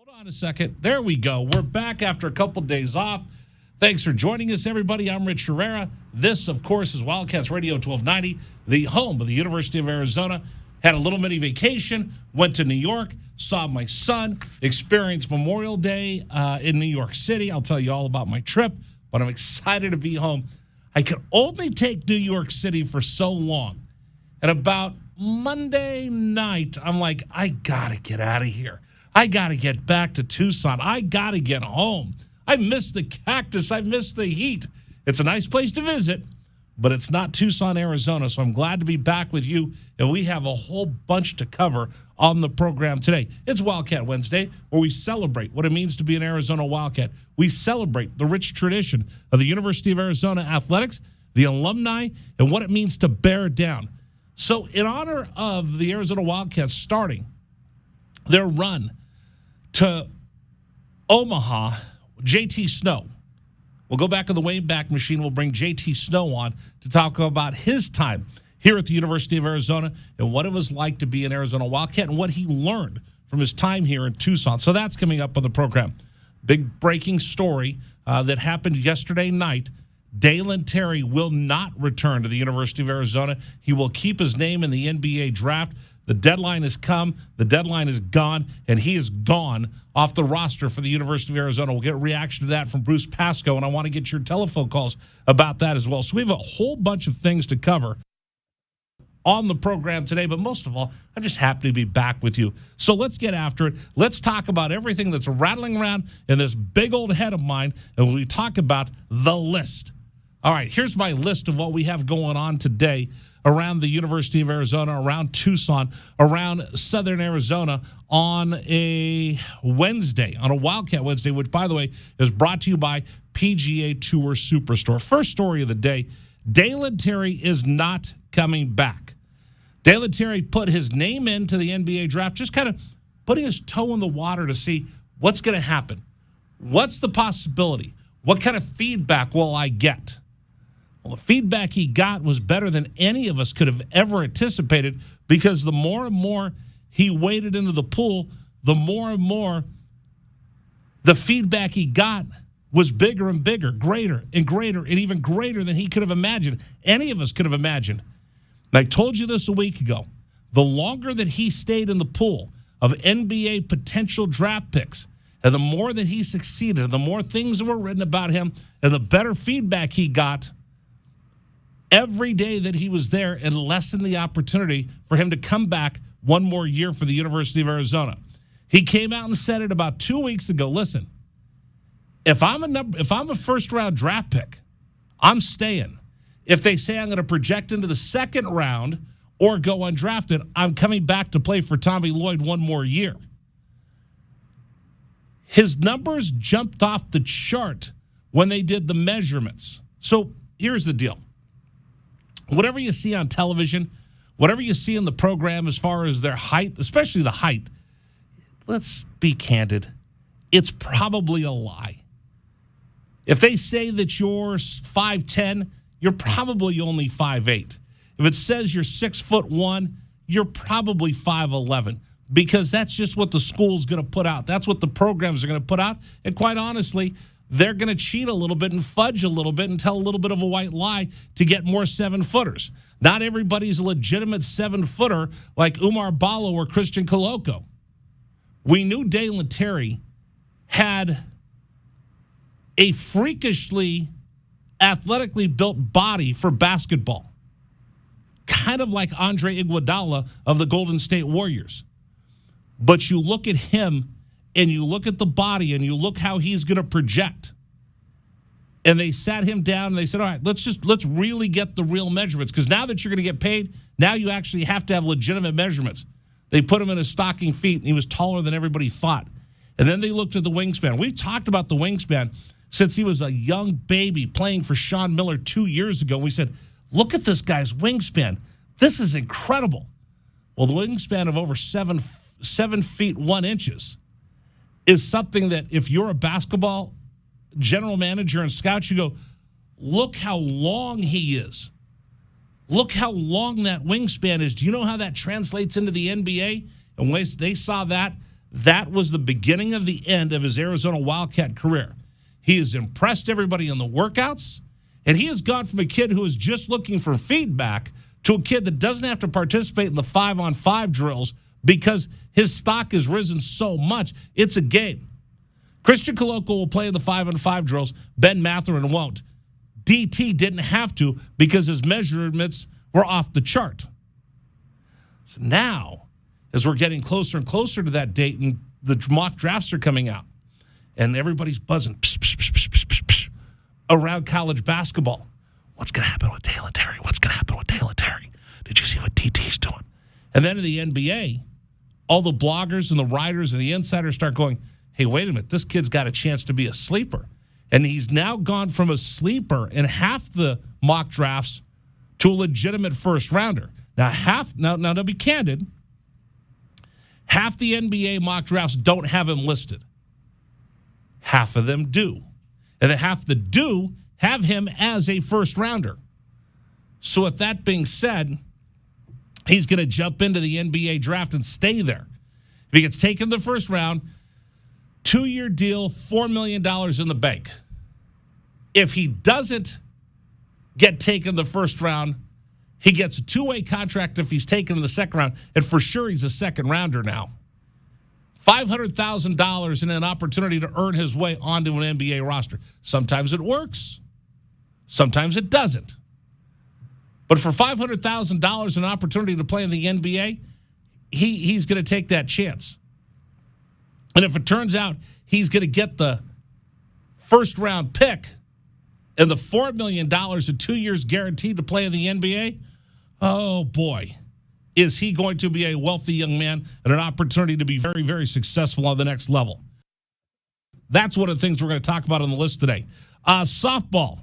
Hold on a second. There we go. We're back after a couple days off. Thanks for joining us, everybody. I'm Rich Herrera. This, of course, is Wildcats Radio 1290, the home of the University of Arizona. Had a little mini vacation, went to New York, saw my son, experienced Memorial Day in New York City. I'll tell you all about my trip, but I'm excited to be home. I could only take New York City for so long. And about Monday night, I'm like, I got to get out of here. I got to get back to Tucson. I got to get home. I miss the cactus. I miss the heat. It's a nice place to visit, but it's not Tucson, Arizona. So I'm glad to be back with you, and we have a whole bunch to cover on the program today. It's Wildcat Wednesday, where we celebrate what it means to be an Arizona Wildcat. We celebrate the rich tradition of the University of Arizona athletics, the alumni, and what it means to bear down. So in honor of the Arizona Wildcats starting their run to Omaha, JT Snow. We'll go back on the Wayback Machine. We'll bring JT Snow on to talk about his time here at the University of Arizona and what it was like to be an Arizona Wildcat and what he learned from his time here in Tucson. So that's coming up on the program. Big breaking story that happened yesterday night. Dalen Terry will not return to the University of Arizona. He will keep his name in the NBA draft. The deadline has come, the deadline is gone, and he is gone off the roster for the University of Arizona. We'll get a reaction to that from Bruce Pascoe, and I want to get your telephone calls about that as well. So we have a whole bunch of things to cover on the program today, but most of all, I'm just happy to be back with you. So let's get after it. Let's talk about everything that's rattling around in this big old head of mine, and we talk about the list. All right, here's my list of what we have going on today around the University of Arizona, around Tucson, around Southern Arizona on a Wednesday, on a Wildcat Wednesday, which, by the way, is brought to you by PGA Tour Superstore. First story of the day, Dalen Terry is not coming back. Dalen Terry put his name into the NBA draft, just kind of putting his toe in the water to see what's going to happen. What's the possibility? What kind of feedback will I get? Well, the feedback he got was better than any of us could have ever anticipated, because the more and more he waded into the pool, the more and more the feedback he got was bigger and bigger, greater and greater, and even greater than he could have imagined. Any of us could have imagined. And I told you this a week ago. The longer that he stayed in the pool of NBA potential draft picks, and the more that he succeeded, and the more things that were written about him, and the better feedback he got, every day that he was there, it lessened the opportunity for him to come back one more year for the University of Arizona. He came out and said it about 2 weeks ago. Listen, if I'm a first-round draft pick, I'm staying. If they say I'm going to project into the second round or go undrafted, I'm coming back to play for Tommy Lloyd one more year. His numbers jumped off the chart when they did the measurements. So here's the deal. Whatever you see on television, whatever you see in the program as far as their height, especially the height, let's be candid, it's probably a lie. If they say that you're 5'10", you're probably only 5'8". If it says you're 6'1", you're probably 5'11", because that's just what the school's going to put out. That's what the programs are going to put out. And quite honestly, they're going to cheat a little bit and fudge a little bit and tell a little bit of a white lie to get more 7-footers. Not everybody's a legitimate 7-footer like Umar Ballo or Christian Coloco. We knew Dalen Terry had a freakishly athletically built body for basketball, kind of like Andre Iguodala of the Golden State Warriors. But you look at him, and you look at the body, and you look how he's going to project. And they sat him down, and they said, all right, let's really get the real measurements, because now that you're going to get paid, now you actually have to have legitimate measurements. They put him in his stocking feet, and he was taller than everybody thought. And then they looked at the wingspan. We've talked about the wingspan since he was a young baby playing for Sean Miller 2 years ago. We said, look at this guy's wingspan. This is incredible. Well, the wingspan of over 7 feet 1 inches is something that if you're a basketball general manager and scout, you go, look how long he is. Look how long that wingspan is. Do you know how that translates into the NBA? And when they saw that, that was the beginning of the end of his Arizona Wildcat career. He has impressed everybody in the workouts, and he has gone from a kid who is just looking for feedback to a kid that doesn't have to participate in the 5-on-5 drills because his stock has risen so much. It's a game. Christian Koloko will play in the 5-on-5 drills. Ben Matherin won't. DT didn't have to because his measurements were off the chart. So now, as we're getting closer and closer to that date and the mock drafts are coming out, and everybody's buzzing around college basketball. What's going to happen with Dale and Terry? What's going to happen with Dale and Terry? Did you see what DT's doing? And then in the NBA, all the bloggers and the writers and the insiders start going, hey, wait a minute, this kid's got a chance to be a sleeper. And he's now gone from a sleeper in half the mock drafts to a legitimate first rounder. Now to be candid, half the NBA mock drafts don't have him listed. Half of them do. And the half that do have him as a first rounder. So with that being said, he's going to jump into the NBA draft and stay there. If he gets taken in the first round, 2-year deal, $4 million in the bank. If he doesn't get taken in the first round, he gets a 2-way contract if he's taken in the second round, and for sure he's a second rounder now. $500,000 and an opportunity to earn his way onto an NBA roster. Sometimes it works. Sometimes it doesn't. But for $500,000 and an opportunity to play in the NBA, he's going to take that chance. And if it turns out he's going to get the first-round pick and the $4 million in 2 years guaranteed to play in the NBA, oh, boy, is he going to be a wealthy young man and an opportunity to be very, very successful on the next level. That's one of the things we're going to talk about on the list today. Softball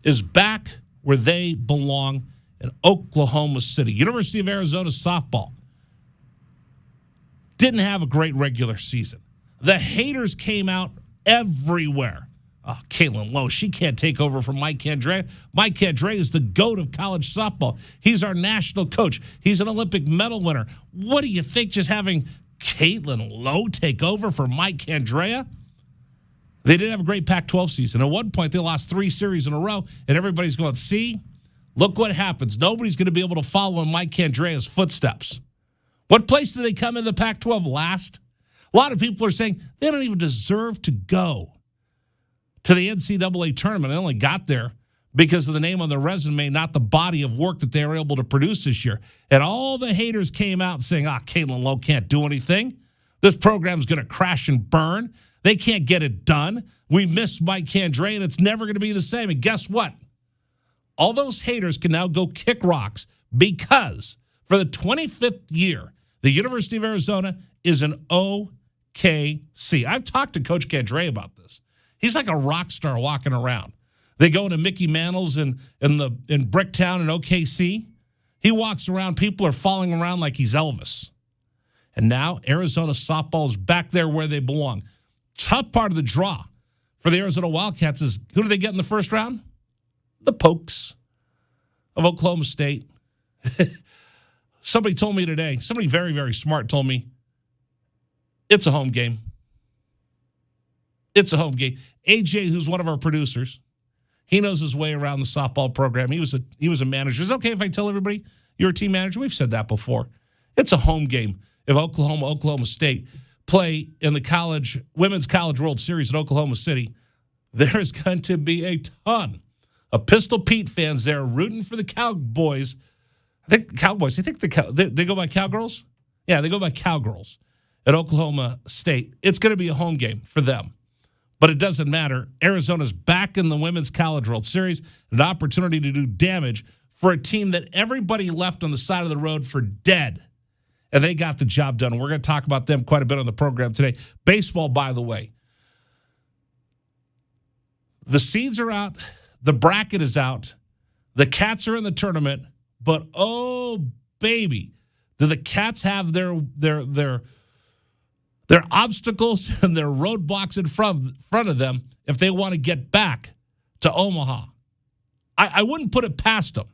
is back where they belong in Oklahoma City. University of Arizona softball didn't have a great regular season. The haters came out everywhere. Oh, Caitlin Lowe, she can't take over from Mike Candrea. Mike Candrea is the GOAT of college softball. He's our national coach. He's an Olympic medal winner. What do you think, just having Caitlin Lowe take over for Mike Candrea? They didn't have a great Pac-12 season. At one point, they lost 3 series in a row, and everybody's going, see, look what happens. Nobody's going to be able to follow in Mike Candrea's footsteps. What place did they come in the Pac-12 last? A lot of people are saying they don't even deserve to go to the NCAA tournament. They only got there because of the name on their resume, not the body of work that they were able to produce this year. And all the haters came out saying, Caitlin Lowe can't do anything. This program's going to crash and burn. They can't get it done. We miss Mike Candrea, and it's never going to be the same. And guess what? All those haters can now go kick rocks because for the 25th year, the University of Arizona is an OKC. I've talked to Coach Candrea about this. He's like a rock star walking around. They go into Mickey Mantle's in Bricktown in OKC. He walks around. People are falling around like he's Elvis. And now Arizona softball is back there where they belong. Tough part of the draw for the Arizona Wildcats is, who do they get in the first round? The Pokes of Oklahoma State. Somebody told me today, somebody very, very smart told me, it's a home game. It's a home game. AJ, who's one of our producers, he knows his way around the softball program. He was a manager. Is it okay if I tell everybody you're a team manager? We've said that before. It's a home game. If Oklahoma State play in the Women's College World Series in Oklahoma City, there's going to be a ton of Pistol Pete fans there rooting for the Cowboys. I think they go by Cowgirls? Yeah, they go by Cowgirls at Oklahoma State. It's going to be a home game for them. But it doesn't matter. Arizona's back in the Women's College World Series, an opportunity to do damage for a team that everybody left on the side of the road for dead. And they got the job done. We're going to talk about them quite a bit on the program today. Baseball, by the way. The seeds are out. The bracket is out. The Cats are in the tournament. But, oh, baby, do the Cats have their obstacles and their roadblocks in front of them if they want to get back to Omaha. I wouldn't put it past them.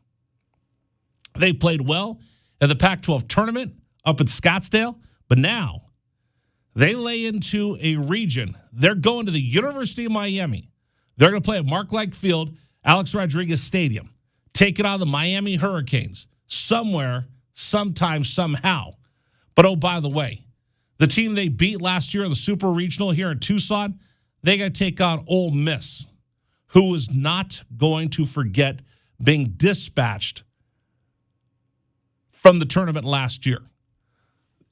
They played well in the Pac-12 tournament up in Scottsdale, but now They lay into a region. They're going to the University of Miami. They're going to play at Mark Like Field, Alex Rodriguez Stadium. Take it on the Miami Hurricanes somewhere, sometime, somehow. But, oh, by the way, the team they beat last year in the Super Regional here in Tucson, they got to take on Ole Miss, who is not going to forget being dispatched from the tournament last year.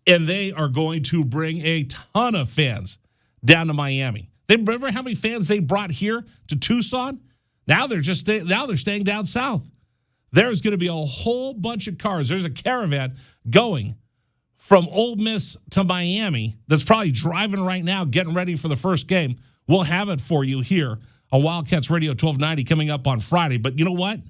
And they are going to bring a ton of fans down to Miami. They remember how many fans they brought here to Tucson? Now they're staying down south. There's going to be a whole bunch of cars. There's a caravan going from Ole Miss to Miami that's probably driving right now, getting ready for the first game. We'll have it for you here on Wildcats Radio 1290 coming up on Friday. But you know what?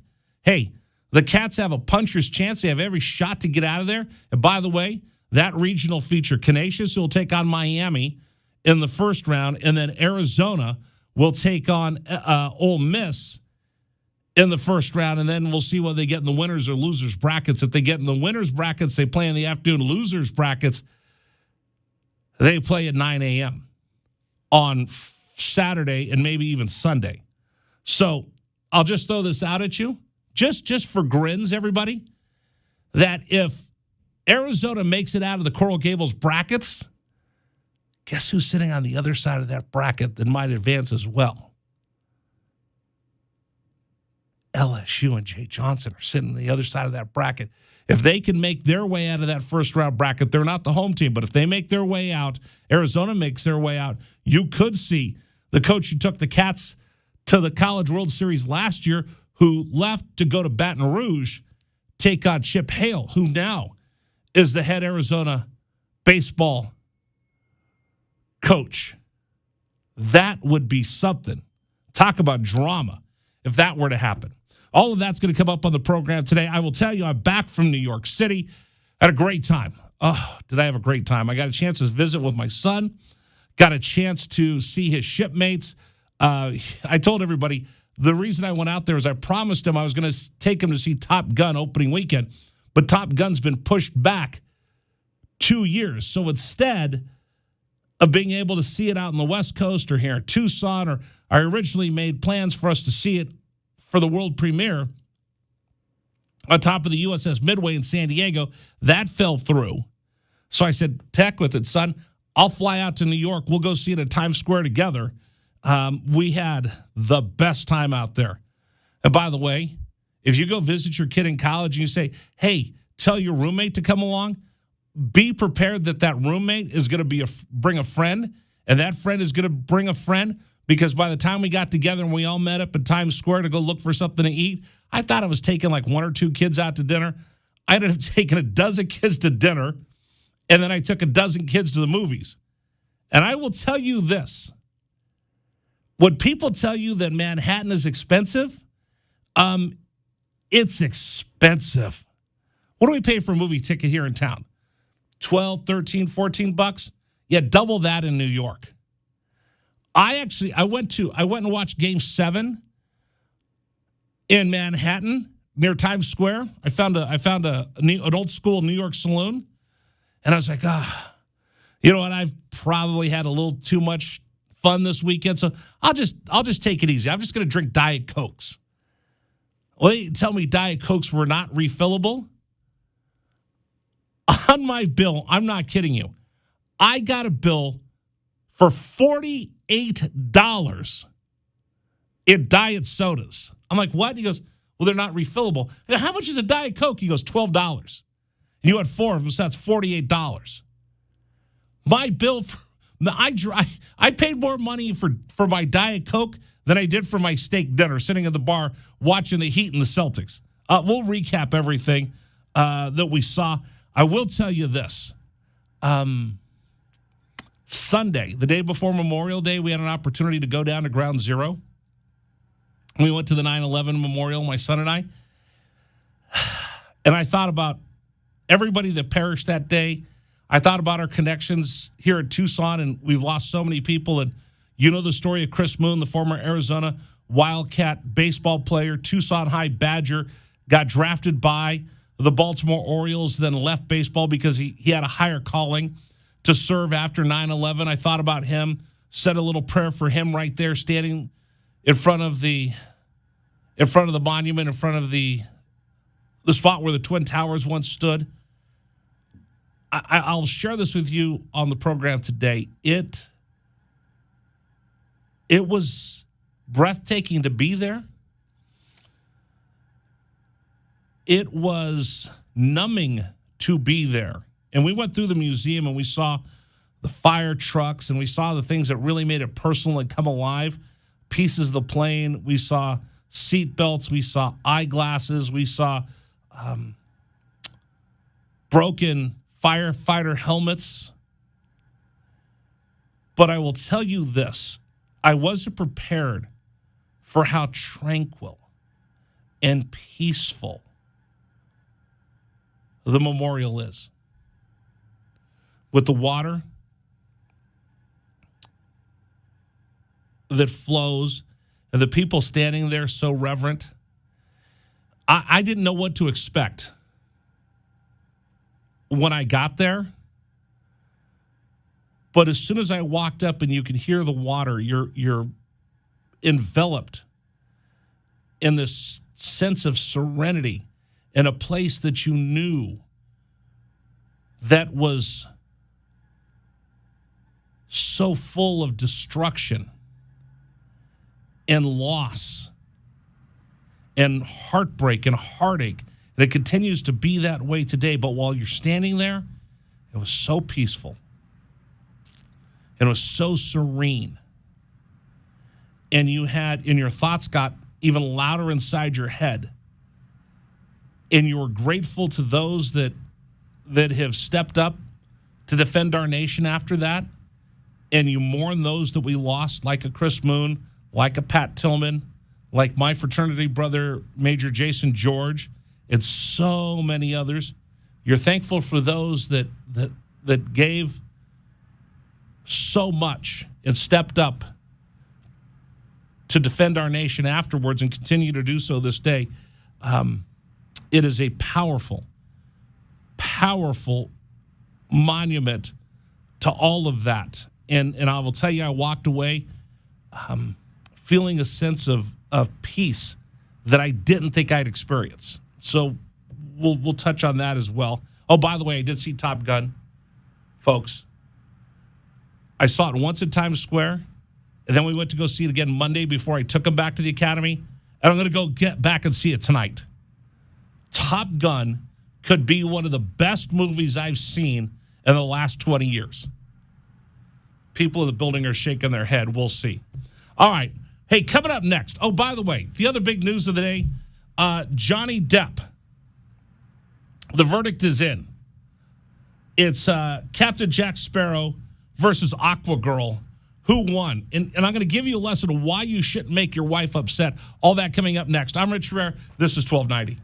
Hey, the Cats have a puncher's chance. They have every shot to get out of there. And by the way, that regional feature, Canisius will take on Miami in the first round, and then Arizona will take on Ole Miss in the first round, and then we'll see whether they get in the winners or losers brackets. If they get in the winners brackets, they play in the afternoon. Losers brackets, they play at 9 a.m. on Saturday and maybe even Sunday. So I'll just throw this out at you, just for grins, everybody, that if Arizona makes it out of the Coral Gables brackets, guess who's sitting on the other side of that bracket that might advance as well? LSU and Jay Johnson are sitting on the other side of that bracket. If they can make their way out of that first round bracket, they're not the home team, but if they make their way out, Arizona makes their way out, you could see the coach who took the Cats to the College World Series last year, who left to go to Baton Rouge, take on Chip Hale, who now is the head Arizona baseball coach. That would be something. Talk about drama if that were to happen. All of that's going to come up on the program today. I will tell you, I'm back from New York City. Had a great time. Oh, did I have a great time. I got a chance to visit with my son. Got a chance to see his shipmates. I told everybody the reason I went out there is I promised him I was going to take him to see Top Gun opening weekend, but Top Gun's been pushed back 2 years. So instead of being able to see it out on the West Coast or here in Tucson, or I originally made plans for us to see it for the world premiere on top of the USS Midway in San Diego. That fell through. So I said, heck with it, son. I'll fly out to New York. We'll go see it at Times Square together. We had the best time out there. And by the way, if you go visit your kid in college and you say, hey, tell your roommate to come along, be prepared that that roommate is going to bring a friend, and that friend is going to bring a friend, because by the time we got together and we all met up at Times Square to go look for something to eat, I thought I was taking like 1 or 2 kids out to dinner. I ended up taking a dozen kids to dinner, and then I took a dozen kids to the movies. And I will tell you this. When people tell you that Manhattan is expensive, it's expensive. What do we pay for a movie ticket here in town? 12, 13, 14 bucks? Yeah, double that in New York. I went and watched Game 7 in Manhattan near Times Square. I found an old school New York saloon, and I was like, you know what? I've probably had a little too much fun this weekend, so I'll just take it easy. I'm just going to drink Diet Cokes. Well, they tell me Diet Cokes were not refillable. On my bill, I'm not kidding you, I got a bill for $48 in diet sodas. I'm like, what? He goes, well, they're not refillable. How much is a Diet Coke? He goes, $12. And you had 4 of them, so that's $48. My bill, I paid more money for my Diet Coke than I did for my steak dinner, sitting at the bar watching the Heat and the Celtics. We'll recap everything that we saw. I will tell you this. Sunday, the day before Memorial Day, we had an opportunity to go down to Ground Zero. We went to the 9/11 memorial, my son and I. And I thought about everybody that perished that day. I thought about our connections here at Tucson, and we've lost so many people. And you know the story of Chris Moon, the former Arizona Wildcat baseball player, Tucson High Badger, got drafted by the Baltimore Orioles, then left baseball because he had a higher calling to serve after 9/11. I thought about him, said a little prayer for him right there, standing in front of the monument, in front of the spot where the Twin Towers once stood. I'll share this with you on the program today. It was breathtaking to be there. It was numbing to be there. And we went through the museum and we saw the fire trucks and we saw the things that really made it personal and come alive. Pieces of the plane. We saw seat belts. We saw eyeglasses. We saw broken firefighter helmets. But I will tell you this. I wasn't prepared for how tranquil and peaceful the memorial is. With the water that flows and the people standing there so reverent. I didn't know what to expect when I got there. But as soon as I walked up and you could hear the water, you're enveloped in this sense of serenity in a place that you knew that was so full of destruction and loss and heartbreak and heartache. And it continues to be that way today. But while you're standing there, it was so peaceful. It was so serene. And your thoughts got even louder inside your head. And you were grateful to those that have stepped up to defend our nation after that. And you mourn those that we lost, like a Chris Moon, like a Pat Tillman, like my fraternity brother, Major Jason George, and so many others. You're thankful for those that gave so much and stepped up to defend our nation afterwards and continue to do so this day. It is a powerful, powerful monument to all of that. And I will tell you, I walked away feeling a sense of peace that I didn't think I'd experience. So we'll touch on that as well. Oh, by the way, I did see Top Gun, folks. I saw it once at Times Square, and then we went to go see it again Monday before I took him back to the Academy. And I'm going to go get back and see it tonight. Top Gun could be one of the best movies I've seen in the last 20 years. People in the building are shaking their head. We'll see. All right. Hey, coming up next. Oh, by the way, the other big news of the day, Johnny Depp. The verdict is in. It's Captain Jack Sparrow versus Aqua Girl. Who won? And I'm going to give you a lesson of why you shouldn't make your wife upset. All that coming up next. I'm Rich Rivera. This is 1290.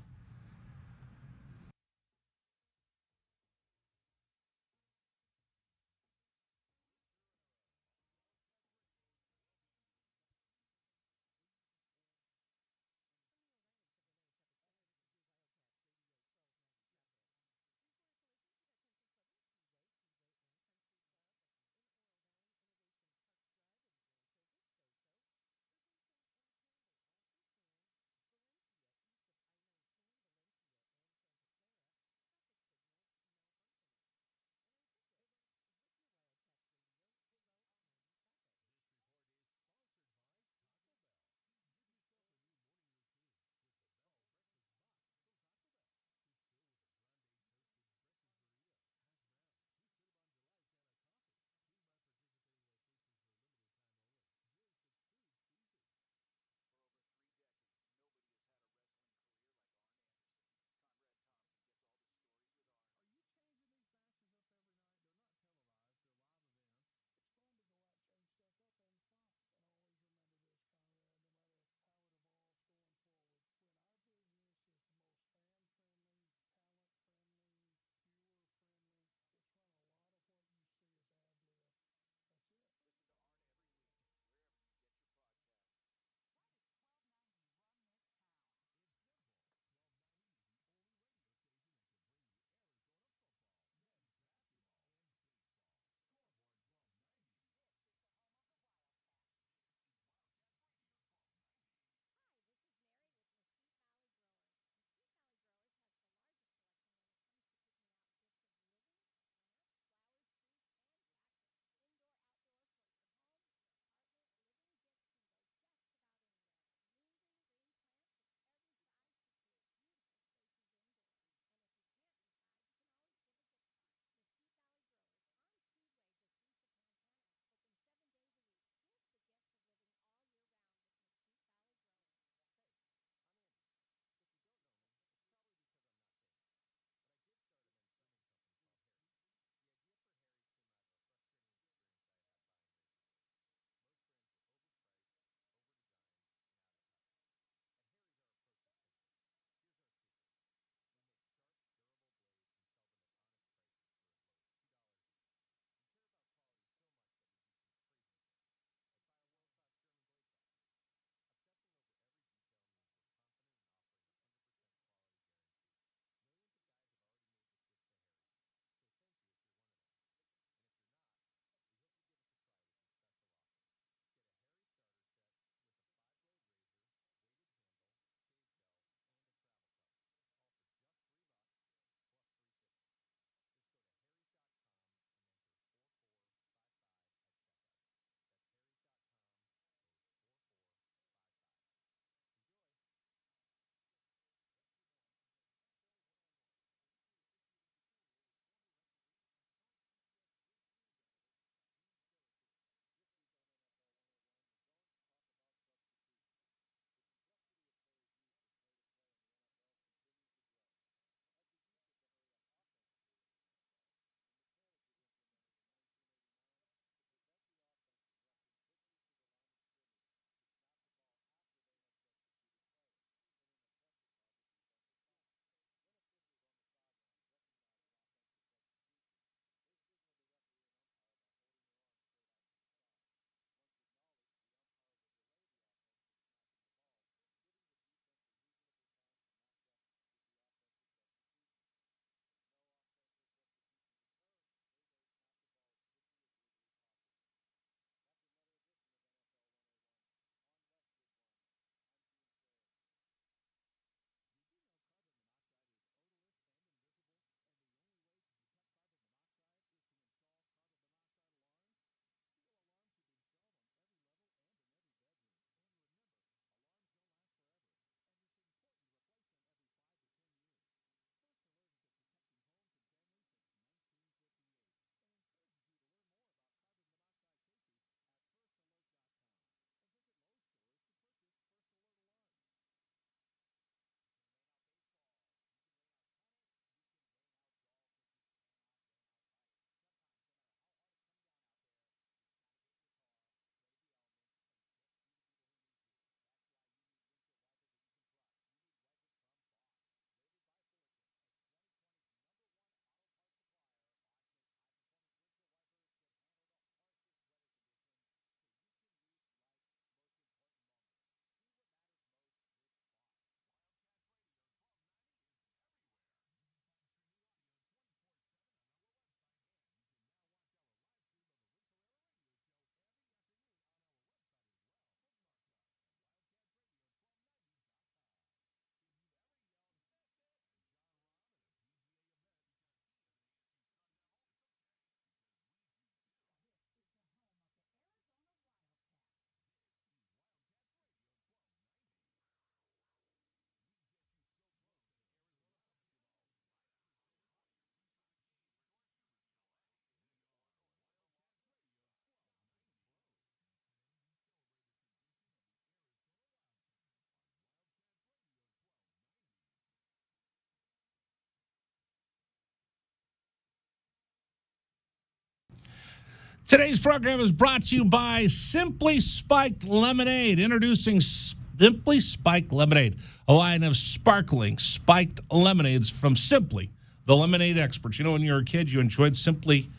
Today's program is brought to you by Simply Spiked Lemonade. Introducing Simply Spiked Lemonade, a line of sparkling spiked lemonades from Simply, the lemonade experts. You know, when you were a kid, you enjoyed Simply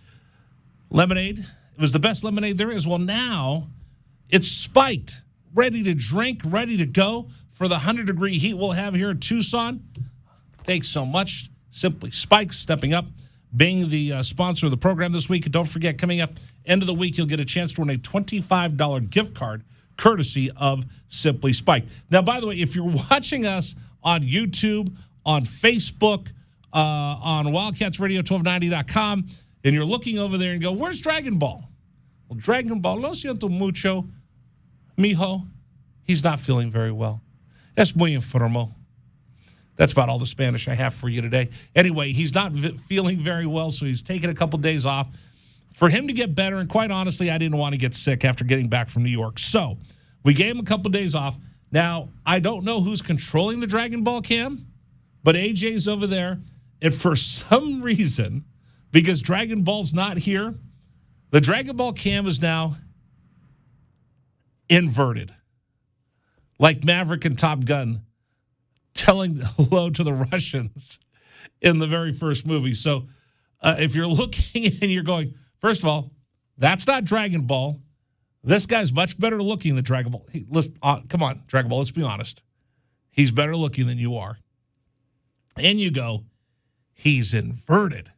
Lemonade. It was the best lemonade there is. Well, now it's spiked, ready to drink, ready to go for the 100-degree heat we'll have here in Tucson. Thanks so much. Simply Spiked stepping up, being the sponsor of the program this week. And don't forget, coming up end of the week, you'll get a chance to win a $25 gift card courtesy of Simply Spiked. Now, by the way, if you're watching us on YouTube, on Facebook, on Wildcats Radio 1290.com, and you're looking over there and go, where's Dragon Ball? Well, Dragon Ball, lo siento mucho, mijo. He's not feeling very well. Es muy enfermo. That's about all the Spanish I have for you today. Anyway, he's not feeling very well, so he's taking a couple days off for him to get better. And quite honestly, I didn't want to get sick after getting back from New York. So we gave him a couple days off. Now, I don't know who's controlling the Dragon Ball cam, but AJ's over there. And for some reason, because Dragon Ball's not here, the Dragon Ball cam is now inverted. Like Maverick and Top Gun telling hello to the Russians in the very first movie. So if you're looking and you're going, first of all, that's not Dragon Ball. This guy's much better looking than Dragon Ball. Hey, listen, come on, Dragon Ball, let's be honest. He's better looking than you are. And you go, he's inverted.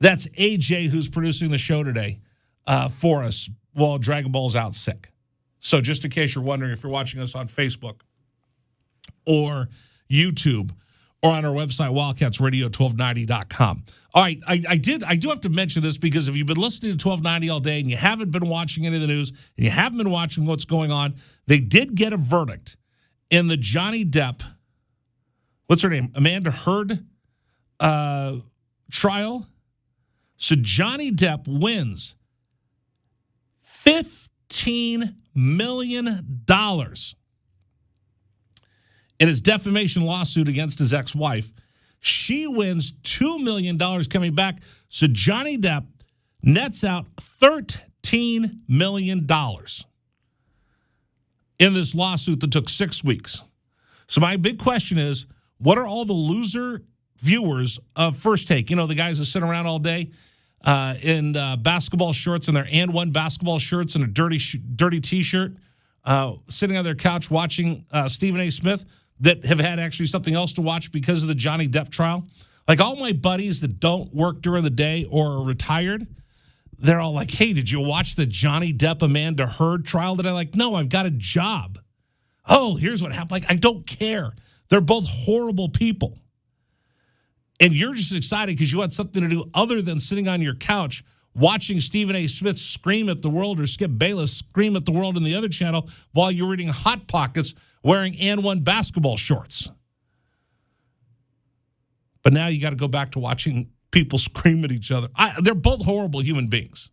That's AJ who's producing the show today for us while Dragon Ball's out sick. So just in case you're wondering, if you're watching us on Facebook or YouTube or on our website, wildcatsradio1290.com. All right, I do have to mention this because if you've been listening to 1290 all day and you haven't been watching any of the news and you haven't been watching what's going on, they did get a verdict in the Johnny Depp, what's her name, Amanda Heard trial. So Johnny Depp wins $15 million in his defamation lawsuit against his ex-wife. She wins $2 million coming back. So Johnny Depp nets out $13 million in this lawsuit that took 6 weeks. So my big question is, what are all the loser viewers of First Take? You know, the guys that sit around all day in basketball shorts and their and one basketball shirts and a dirty T-shirt, sitting on their couch watching Stephen A. Smith, that have had actually something else to watch because of the Johnny Depp trial. Like all my buddies that don't work during the day or are retired, they're all like, hey, did you watch the Johnny Depp Amanda Heard trial? That I like, no, I've got a job. Oh, here's what happened. Like, I don't care. They're both horrible people. And you're just excited because you had something to do other than sitting on your couch watching Stephen A. Smith scream at the world or Skip Bayless scream at the world in the other channel while you're reading Hot Pockets wearing and one basketball shorts. But now you got to go back to watching people scream at each other. They're both horrible human beings.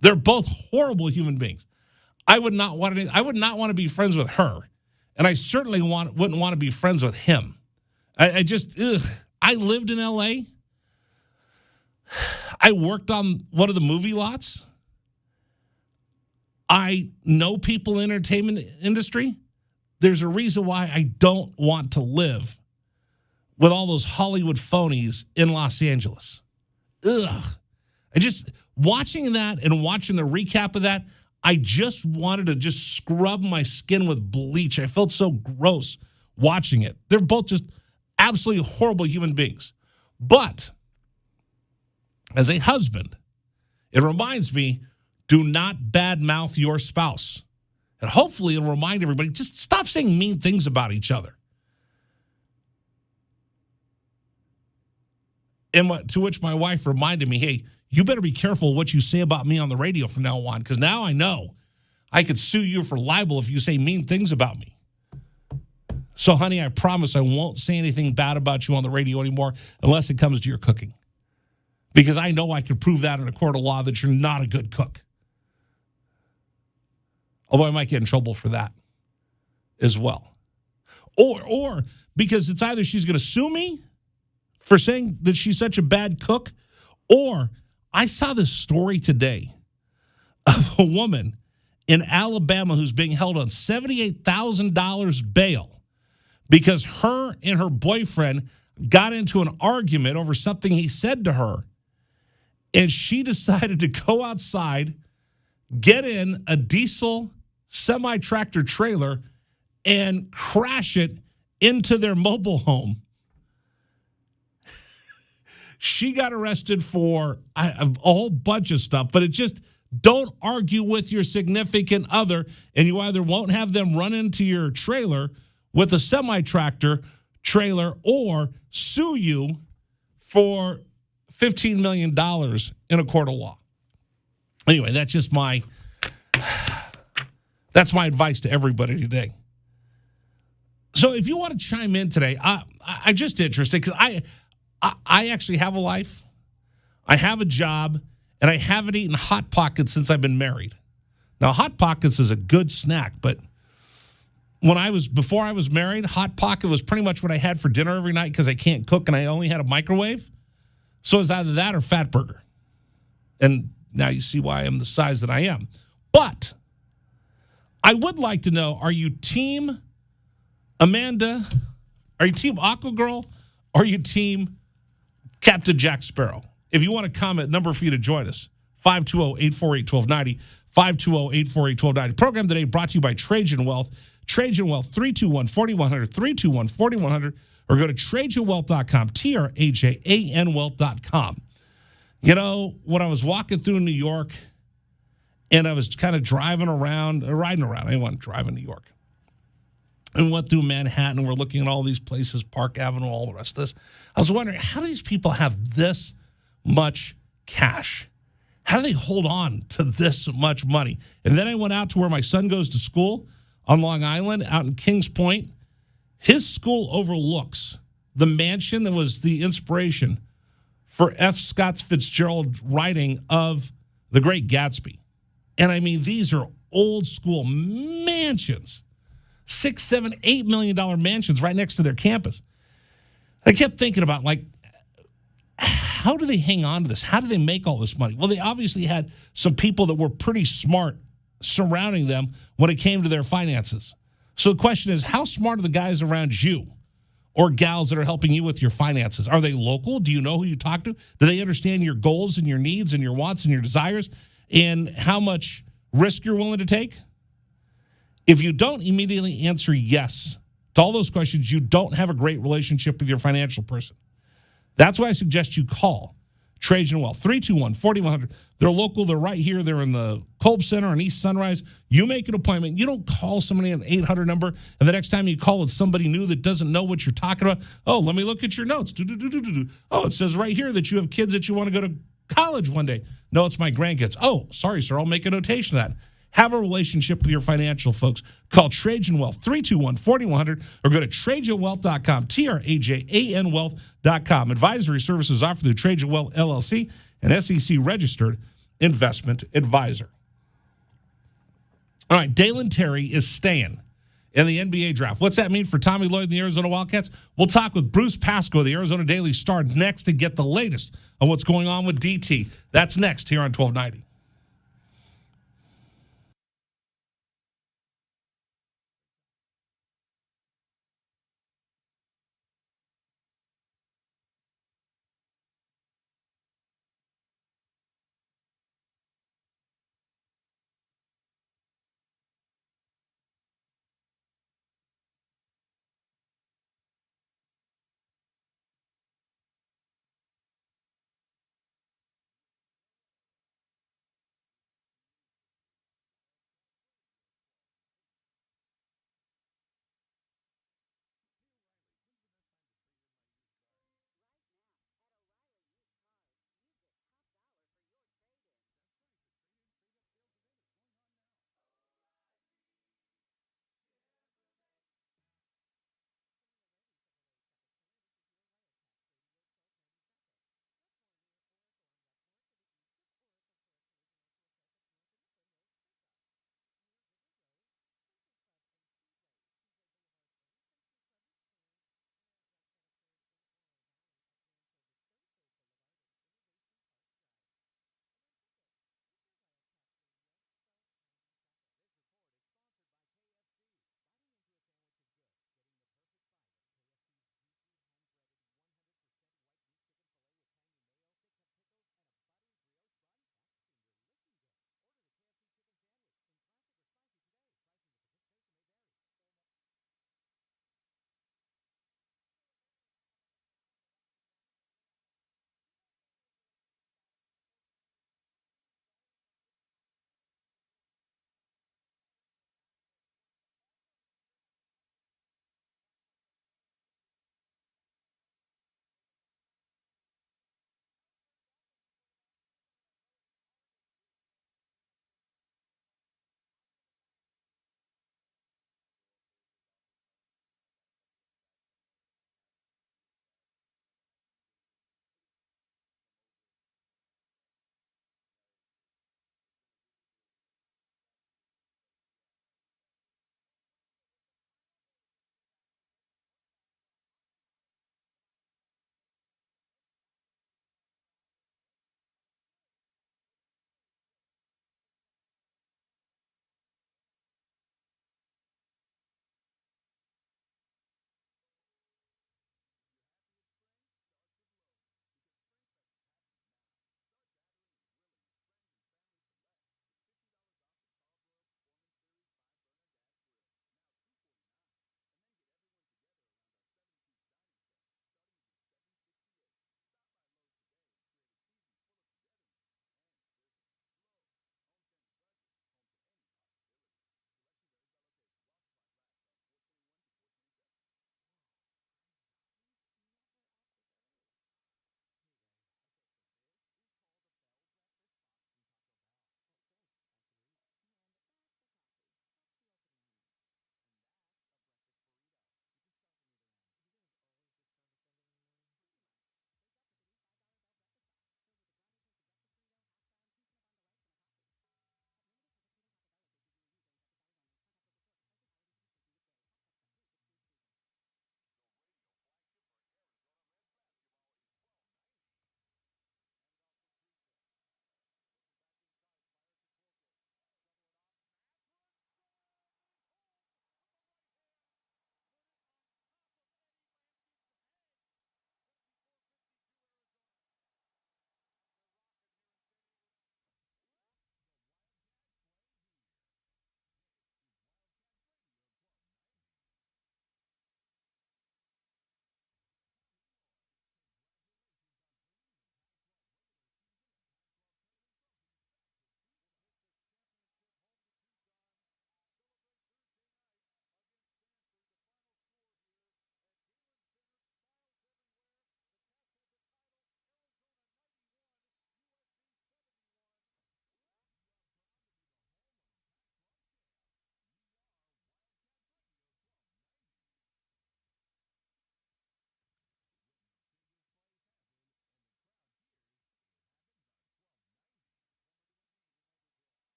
They're both horrible human beings. I would not want to be friends with her, and I certainly wouldn't want to be friends with him. I lived in L.A. I worked on one of the movie lots. I know people in the entertainment industry. There's a reason why I don't want to live with all those Hollywood phonies in Los Angeles. Ugh. Watching that and watching the recap of that, I just wanted to just scrub my skin with bleach. I felt so gross watching it. They're both just absolutely horrible human beings. But as a husband, it reminds me, do not badmouth your spouse. And hopefully it'll remind everybody, just stop saying mean things about each other. And to which my wife reminded me, hey, you better be careful what you say about me on the radio from now on, because now I know I could sue you for libel if you say mean things about me. So, honey, I promise I won't say anything bad about you on the radio anymore unless it comes to your cooking. Because I know I can prove that in a court of law that you're not a good cook. Although I might get in trouble for that as well. Or because it's either she's going to sue me for saying that she's such a bad cook, or I saw this story today of a woman in Alabama who's being held on $78,000 bail because her and her boyfriend got into an argument over something he said to her. And she decided to go outside, get in a diesel semi-tractor trailer, and crash it into their mobile home. She got arrested for a whole bunch of stuff, but it just, don't argue with your significant other, and you either won't have them run into your trailer with a semi-tractor trailer or sue you for $15 million in a court of law. Anyway, that's just that's my advice to everybody today. So if you want to chime in today, I'm just interested because I actually have a life. I have a job, and I haven't eaten Hot Pockets since I've been married. Now, Hot Pockets is a good snack, but before I was married, Hot Pocket was pretty much what I had for dinner every night because I can't cook and I only had a microwave. So it's either that or Fat Burger. And now you see why I'm the size that I am. But I would like to know, are you team Amanda? Are you team Aqua Girl? Or are you team Captain Jack Sparrow? If you want to comment, number for you to join us, 520-848-1290, 520-848-1290. Program today brought to you by Trajan Wealth. Trajan Wealth, 321-4100, 321-4100, or go to TrajanWealth.com, TRAJAN Wealth.com. You know, when I was walking through New York and I was kind of riding around, I didn't want to drive in New York. And we went through Manhattan and we're looking at all these places, Park Avenue, all the rest of this. I was wondering, how do these people have this much cash? How do they hold on to this much money? And then I went out to where my son goes to school on Long Island, out in Kings Point. His school overlooks the mansion that was the inspiration for F. Scott Fitzgerald's writing of The Great Gatsby. And I mean, these are old school mansions. $6, $7, $8 million mansions right next to their campus. I kept thinking about, like, how do they hang on to this? How do they make all this money? Well, they obviously had some people that were pretty smart surrounding them when it came to their finances. So the question is, how smart are the guys around you or gals that are helping you with your finances? Are they local? Do you know who you talk to? Do they understand your goals and your needs and your wants and your desires and how much risk you're willing to take? If you don't immediately answer yes to all those questions, you don't have a great relationship with your financial person. That's why I suggest you call Trajan Wealth, 321-4100. They're local. They're right here. They're in the Kolb Center in East Sunrise. You make an appointment. You don't call somebody an 800 number, and the next time you call, it's somebody new that doesn't know what you're talking about. Oh, let me look at your notes. Oh, it says right here that you have kids that you want to go to college one day. No, it's my grandkids. Oh, sorry, sir. I'll make a notation of that. Have a relationship with your financial folks. Call Trajan Wealth, 321-4100, or go to TrajanWealth.com, TRAJAN Wealth.com. Advisory services offered through Trajan Wealth, LLC, an SEC-registered investment advisor. All right, Dalen Terry is staying in the NBA draft. What's that mean for Tommy Lloyd and the Arizona Wildcats? We'll talk with Bruce Pascoe, the Arizona Daily Star, next to get the latest on what's going on with DT. That's next here on 1290.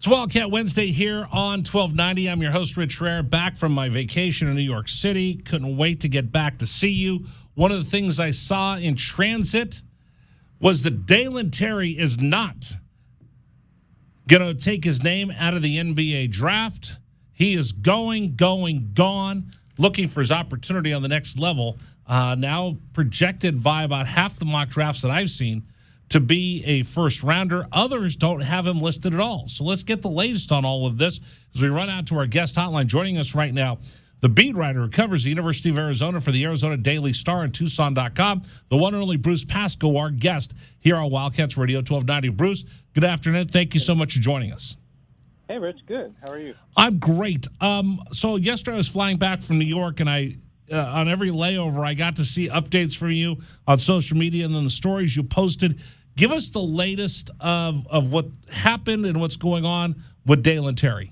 It's Wildcat Wednesday here on 1290. I'm your host, Rich Herrera, back from my vacation in New York City. Couldn't wait to get back to see you. One of the things I saw in transit was that Dalen Terry is not going to take his name out of the NBA draft. He is gone, looking for his opportunity on the next level. Now projected by about half the mock drafts that I've seen to be a first-rounder. Others don't have him listed at all. So let's get the latest on all of this as we run out to our guest hotline. Joining us right now, the beat writer who covers the University of Arizona for the Arizona Daily Star and Tucson.com, the one and only Bruce Pascoe, our guest here on Wildcats Radio 1290. Bruce, good afternoon. Thank you so much for joining us. Hey, Rich. Good. How are you? I'm great. So yesterday I was flying back from New York, and on every layover, I got to see updates from you on social media and then the stories you posted. Give us the latest of what happened and what's going on with Dalen Terry.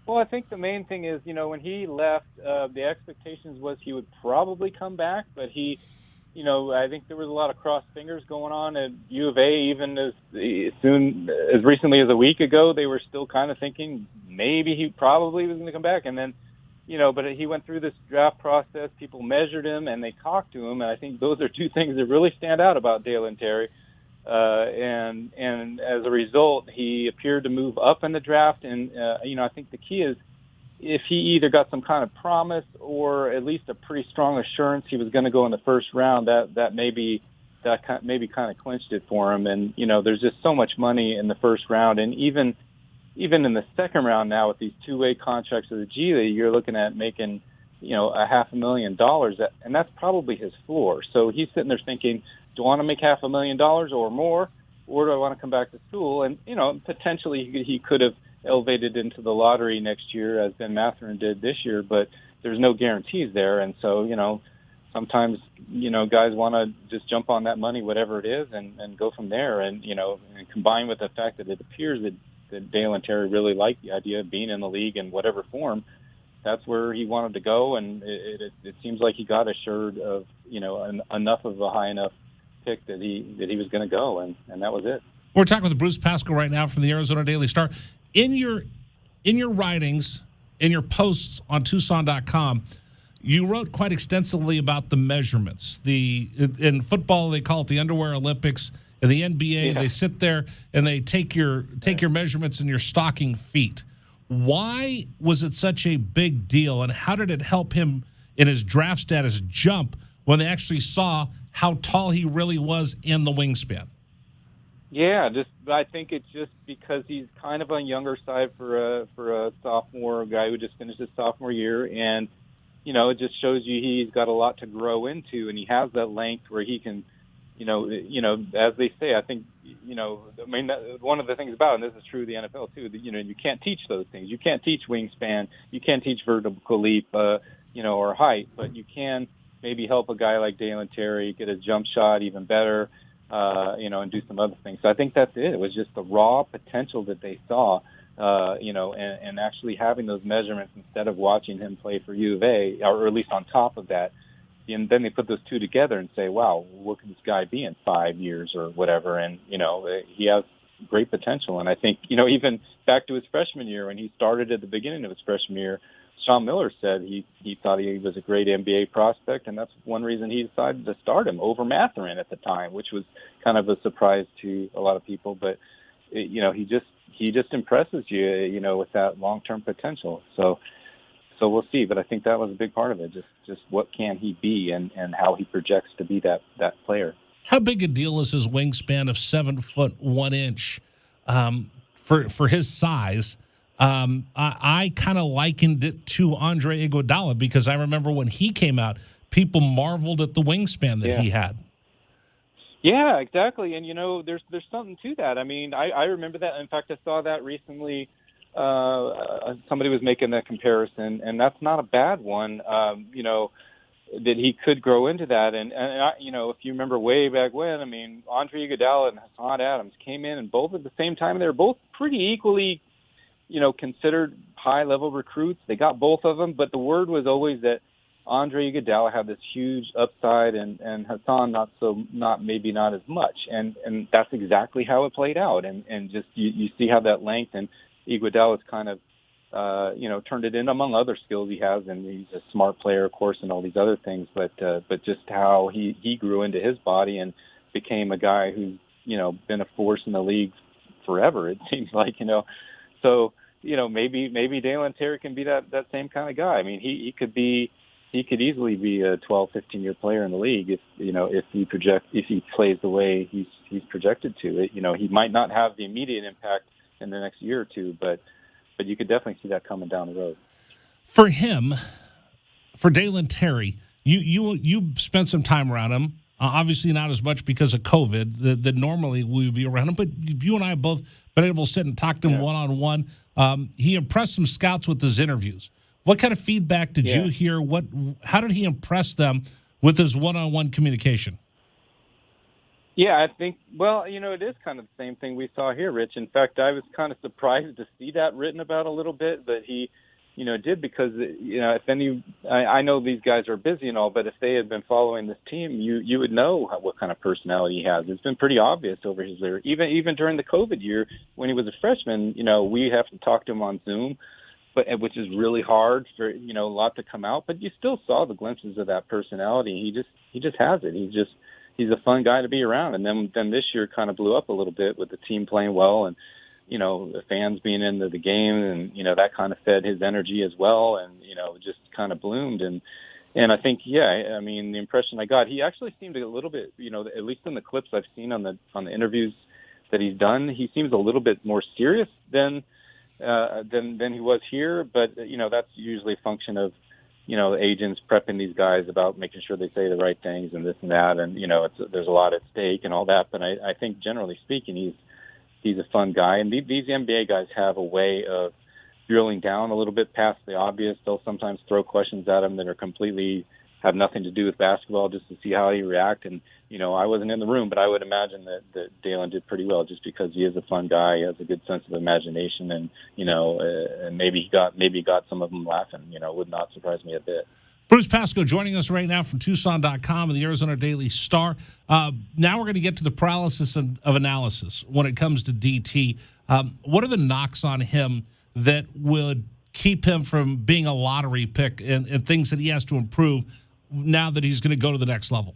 Well, I think the main thing is, when he left, the expectations was he would probably come back, but I think there was a lot of crossed fingers going on at U of A. Even as recently as a week ago, they were still kind of thinking maybe he probably was going to come back. And then, but he went through this draft process. People measured him and they talked to him. And I think those are two things that really stand out about Dalen Terry. And as a result, he appeared to move up in the draft. And, I think the key is if he either got some kind of promise or at least a pretty strong assurance he was going to go in the first round, that maybe kind of clinched it for him. And, there's just so much money in the first round. And even in the second round now with these two-way contracts with the G League, you're looking at making, $500,000, and that's probably his floor. So he's sitting there thinking, do I want to make $500,000 or more, or do I want to come back to school? And, potentially he could have elevated into the lottery next year as Ben Mathurin did this year, but there's no guarantees there. And so, sometimes, guys want to just jump on that money, whatever it is, and go from there. And, and combined with the fact that it appears that Dalen Terry really liked the idea of being in the league in whatever form, that's where he wanted to go. And it seems like he got assured of, enough of a high enough pick that he was going to go, and that was it. We're talking with Bruce Pascoe right now from the Arizona Daily Star. In your writings, in your posts on Tucson.com, you wrote quite extensively about the measurements. In football, they call it the underwear Olympics. In the NBA, They sit there and they take your measurements in your stocking feet. Why was it such a big deal, and how did it help him in his draft status jump when they actually saw how tall he really was in the wingspan? Yeah, I think it's just because he's kind of on younger side for a sophomore, a guy who just finished his sophomore year, and it just shows you he's got a lot to grow into, and he has that length where he can, as they say, I think, one of the things about it, and this is true of the NFL too, that you can't teach those things. You can't teach wingspan, you can't teach vertical leap, or height, but you can maybe help a guy like Dalen Terry get his jump shot even better, and do some other things. So I think that's it. It was just the raw potential that they saw, and actually having those measurements instead of watching him play for U of A, or at least on top of that. And then they put those two together and say, wow, what can this guy be in 5 years or whatever? And, he has great potential. And I think, even back to his freshman year, when he started at the beginning of his freshman year, Sean Miller said he thought he was a great NBA prospect, and that's one reason he decided to start him over Mathurin at the time, which was kind of a surprise to a lot of people. But, he just impresses you, with that long-term potential. So we'll see. But I think that was a big part of it, just what can he be and how he projects to be that player. How big a deal is his wingspan of 7 foot 1 inch for his size? I kind of likened it to Andre Iguodala because I remember when he came out, people marveled at the wingspan that he had. Yeah, exactly. And, there's something to that. I mean, I remember that. In fact, I saw that recently. Somebody was making that comparison, and that's not a bad one, that he could grow into that. And I, if you remember way back when, I mean, Andre Iguodala and Hassan Adams came in, and both at the same time, they were both pretty equally considered high-level recruits. They got both of them, but the word was always that Andre Iguodala had this huge upside, and Hassan maybe not as much, and that's exactly how it played out, and just you see how that length, and Iguodala's kind of turned it in among other skills he has, and he's a smart player, of course, and all these other things, but just how he grew into his body and became a guy who's been a force in the league forever. It seems like so maybe Dalen Terry can be that same kind of guy. I mean, he could easily be a 12, 15-year player in the league if he plays the way he's projected to. He might not have the immediate impact in the next year or two, but you could definitely see that coming down the road. For him, for Dalen Terry, you spent some time around him. Obviously not as much because of COVID that normally we would be around him, but you and I have both been able to sit and talk to him one-on-one. He impressed some scouts with his interviews. What kind of feedback did you hear? How did he impress them with his one-on-one communication? Yeah, I think, it is kind of the same thing we saw here, Rich. In fact, I was kind of surprised to see that written about a little bit, but he, did because, I know these guys are busy and all, but if they had been following this team, you would know what kind of personality he has. It's been pretty obvious over his career. Even during the COVID year when he was a freshman, we have to talk to him on Zoom, which is really hard for, a lot to come out, but you still saw the glimpses of that personality. He just has it. He's a fun guy to be around. And then this year kind of blew up a little bit with the team playing well and, the fans being into the game and, that kind of fed his energy as well. And, just kind of bloomed. And I think, the impression I got, he actually seemed a little bit, at least in the clips I've seen on the interviews that he's done, he seems a little bit more serious than he was here. But, that's usually a function of, agents prepping these guys about making sure they say the right things and this and that. And, there's a lot at stake and all that. But I think generally speaking, he's a fun guy. And these NBA guys have a way of drilling down a little bit past the obvious. They'll sometimes throw questions at him that are completely have nothing to do with basketball just to see how he react. And, I wasn't in the room, but I would imagine that Dalen did pretty well just because he is a fun guy. He has a good sense of imagination and, and maybe he got some of them laughing, would not surprise me a bit. Bruce Pascoe joining us right now from Tucson.com and the Arizona Daily Star. Now we're going to get to the paralysis of analysis when it comes to DT. What are the knocks on him that would keep him from being a lottery pick and things that he has to improve now that he's going to go to the next level?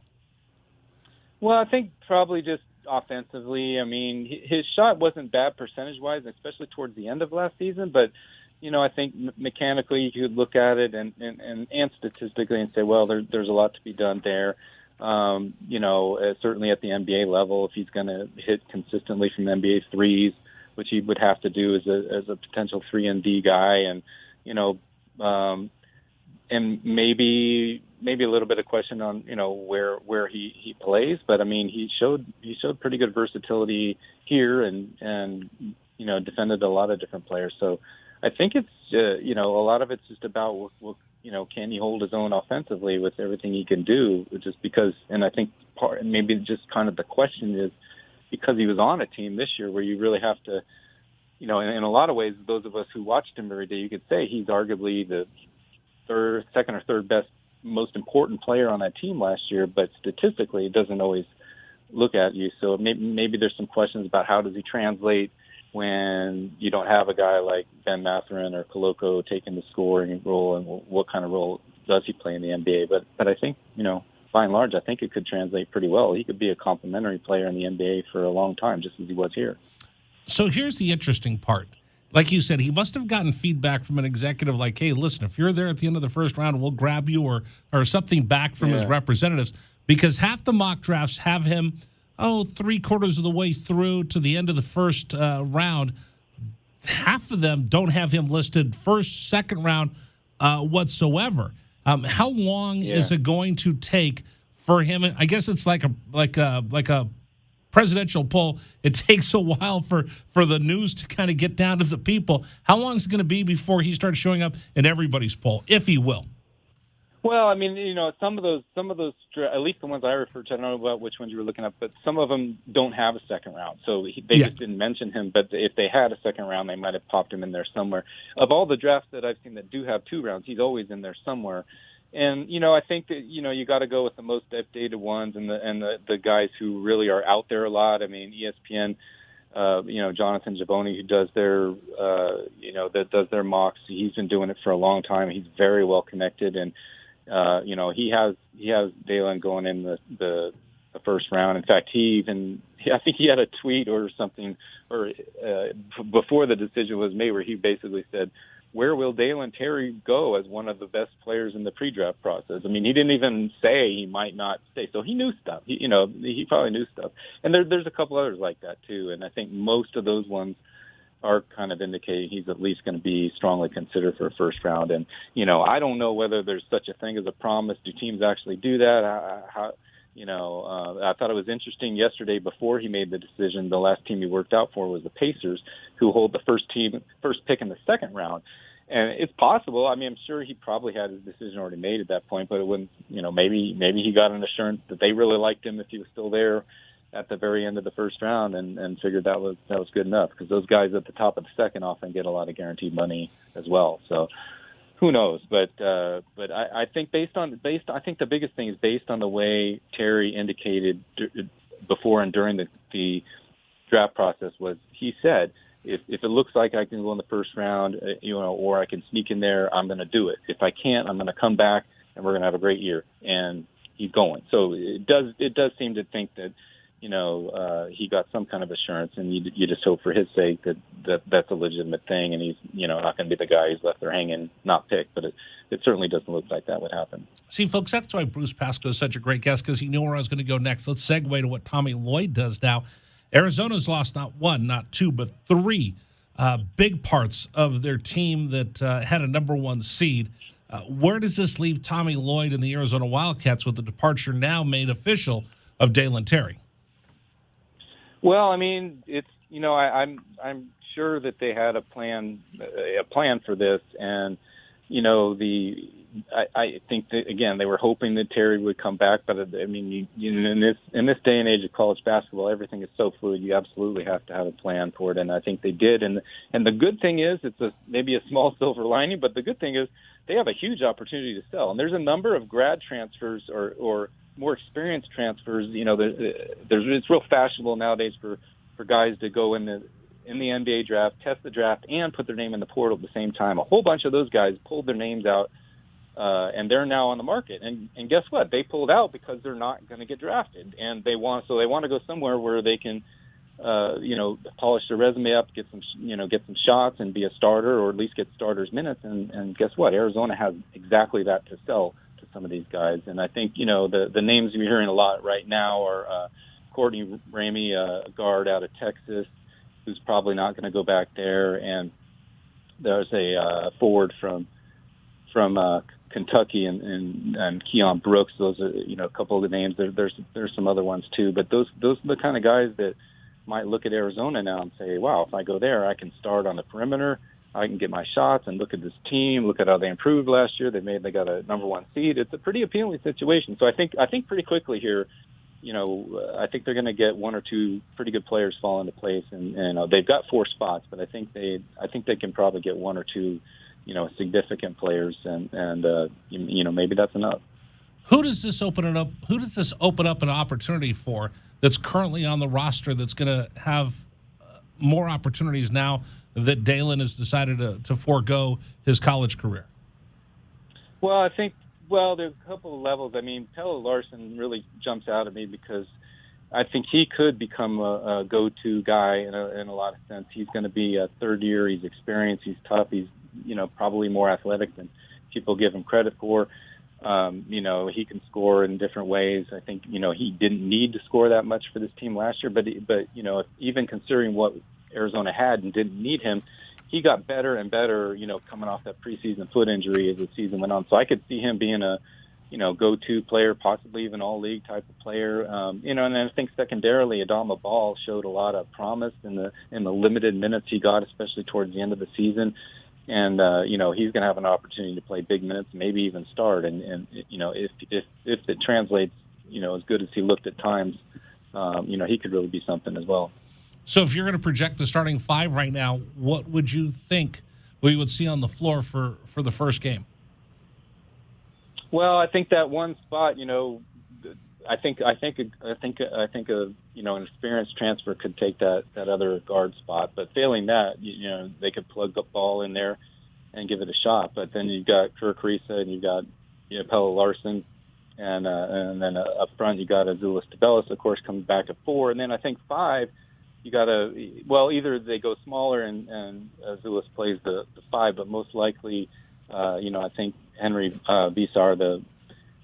Well, I think probably just offensively. I mean, his shot wasn't bad percentage-wise, especially towards the end of last season, but I think mechanically you could look at it and statistically and say, well, there's a lot to be done there. Certainly at the NBA level, if he's going to hit consistently from NBA threes, which he would have to do as a potential 3-and-D guy, and and maybe a little bit of question on where he plays, but I mean he showed pretty good versatility here and defended a lot of different players. So I think it's a lot of it's just about can he hold his own offensively with everything he can do, just because. And I think maybe just kind of the question is because he was on a team this year where you really have to, in a lot of ways, those of us who watched him every day, you could say he's arguably the second or third best, most important player on that team last year, but statistically it doesn't always look at you. So maybe there's some questions about how does he translate when you don't have a guy like Ben Mathurin or Koloko taking the scoring role, and what kind of role does he play in the NBA? But I think, by and large, I think it could translate pretty well. He could be a complementary player in the NBA for a long time, just as he was here. So here's the interesting part. Like you said, he must have gotten feedback from an executive like, hey, listen, if you're there at the end of the first round, we'll grab you, or something back from his representatives, because half the mock drafts have him, 3/4 of the way through to the end of the first round. Half of them don't have him listed first, second round whatsoever. How long is it going to take for him? I guess it's like a presidential poll. It takes a while for the news to kind of get down to the people. How long is it going to be before he starts showing up in everybody's poll, if he will? Well, I mean, some of those, at least the ones I referred to, I don't know about which ones you were looking at, but some of them don't have a second round. So they just didn't mention him. But if they had a second round, they might have popped him in there somewhere. Of all the drafts that I've seen that do have 2 rounds, he's always in there somewhere. And, I think that, you got to go with the most updated ones and the guys who really are out there a lot. I mean, ESPN, Jonathan Givony, who does that does their mocks. He's been doing it for a long time. He's very well connected, and he has Dalen going in the first round. In fact, I think he had a tweet or something, or before the decision was made, where he basically said, "Where will Dalen Terry go as one of the best players in the pre-draft process?" I mean, he didn't even say he might not stay, so he knew stuff. He probably knew stuff. And there's a couple others like that too. And I think most of those ones are kind of indicating he's at least going to be strongly considered for a first round. And I don't know whether there's such a thing as a promise. Do teams actually do that? I thought it was interesting yesterday before he made the decision. The last team he worked out for was the Pacers, who hold the first pick in the second round. And it's possible. I mean, I'm sure he probably had his decision already made at that point, but it wouldn't, maybe he got an assurance that they really liked him if he was still there at the very end of the first round, and figured that was good enough, because those guys at the top of the second often get a lot of guaranteed money as well. So who knows? But I think I think the biggest thing is based on the way Terry indicated before and during the draft process was, he said, if it looks like I can go in the first round, or I can sneak in there, I'm going to do it. If I can't, I'm going to come back and we're going to have a great year. And he's going. So it does seem to think that, he got some kind of assurance, and you just hope for his sake that that's a legitimate thing, and he's, not going to be the guy who's left there hanging, not picked. But it certainly doesn't look like that would happen. See, folks, that's why Bruce Pascoe is such a great guest, because he knew where I was going to go next. Let's segue to what Tommy Lloyd does now. Arizona's lost not one, not two, but three big parts of their team that had a number one seed. Where does this leave Tommy Lloyd and the Arizona Wildcats with the departure now made official of Dalen Terry? Well, I mean, it's I'm sure that they had a plan for this, and I think that, again, they were hoping that Terry would come back, but I mean, in this day and age of college basketball, everything is so fluid. You absolutely have to have a plan for it, and I think they did. And the good thing is, it's maybe a small silver lining, but the good thing is they have a huge opportunity to sell, and there's a number of grad transfers or more experienced transfers. It's real fashionable nowadays for guys to go in the NBA draft, test the draft, and put their name in the portal at the same time. A whole bunch of those guys pulled their names out, and they're now on the market. And guess what? They pulled out because they're not going to get drafted, and they want to go somewhere where they can, polish their resume up, get some shots, and be a starter, or at least get starters minutes. And guess what? Arizona has exactly that to sell to some of these guys. And I think the names you're hearing a lot right now are Courtney Ramey, a guard out of Texas, who's probably not going to go back there, and there's a forward from Kentucky and Keon Brooks. Those are a couple of the names. There's some other ones too, but those are the kind of guys that might look at Arizona now and say, wow, if I go there, I can start on the perimeter, I can get my shots, and look at this team, look at how they improved last year. They got a number one seed. It's a pretty appealing situation. So I think pretty quickly here, I think they're going to get one or two pretty good players fall into place, and they've got 4 spots, but I think they can probably get one or two, significant players, and maybe that's enough. Who does this open up an opportunity for that's currently on the roster that's going to have more opportunities now that Dalen has decided to forego his college career? Well, I think there's a couple of levels. I mean, Pelle Larsson really jumps out at me because I think he could become a go-to guy in a lot of sense. He's going to be a third year. He's experienced. He's tough. He's probably more athletic than people give him credit for. He can score in different ways. I think he didn't need to score that much for this team last year, but even considering what Arizona had and didn't need him, he got better and better, coming off that preseason foot injury as the season went on. So I could see him being a, go-to player, possibly even all-league type of player. And I think secondarily, Adama Ball showed a lot of promise in the limited minutes he got, especially towards the end of the season. And he's going to have an opportunity to play big minutes, maybe even start. And if it translates, as good as he looked at times, he could really be something as well. So if you're going to project the starting 5 right now, what would you think we would see on the floor for the first game? Well, I think that one spot, an experienced transfer could take that other guard spot. But failing that, they could plug the ball in there and give it a shot. But then you've got Kirk Risa and you've got Pelle Larson, and then up front you got Azulis Tabelis, of course, coming back at 4, and then I think 5. You got either they go smaller and Azulis plays the 5, but most likely, I think Henry Visar, the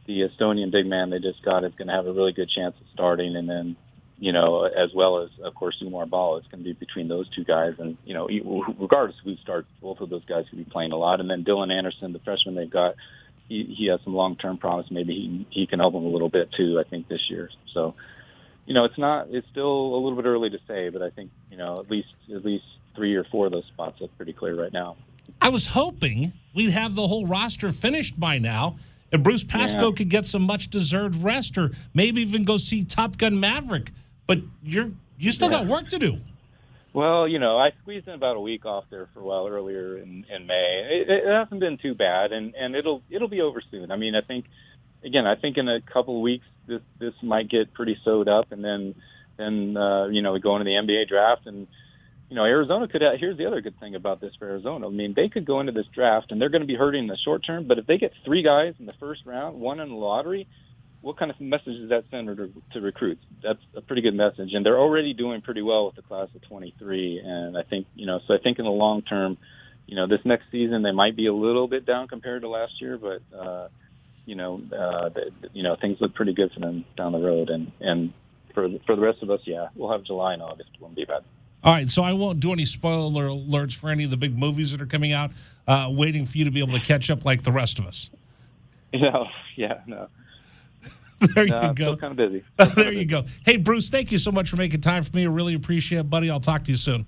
Estonian big man they just got, is going to have a really good chance of starting, and then as well as, of course, Umar Ball. It's going to be between those two guys. And, regardless of who starts, both of those guys will be playing a lot. And then Dylan Anderson, the freshman they've got, he has some long-term promise. Maybe he can help them a little bit, too, I think, this year. So, it's still a little bit early to say, but I think, at least 3 or 4 of those spots look pretty clear right now. I was hoping we'd have the whole roster finished by now, and Bruce Pascoe could get some much-deserved rest, or maybe even go see Top Gun Maverick. But you still got work to do. Well, I squeezed in about a week off there for a while earlier in May. It hasn't been too bad, and it'll be over soon. I mean, I think in a couple of weeks this might get pretty sewed up, and then we go into the NBA draft, and Arizona could. Here's the other good thing about this for Arizona. I mean, they could go into this draft, and they're going to be hurting in the short term. But if they get 3 guys in the first round, 1 in the lottery, what kind of message does that send to recruits? That's a pretty good message, and they're already doing pretty well with the class of 23. And I think so I think in the long term, this next season they might be a little bit down compared to last year, but things look pretty good for them down the road. And for the rest of us, we'll have July and August. It won't be bad. All right, so I won't do any spoiler alerts for any of the big movies that are coming out, waiting for you to be able to catch up like the rest of us. No. There you go. Still kind of busy. There you go. Hey, Bruce, thank you so much for making time for me. I really appreciate it, buddy. I'll talk to you soon.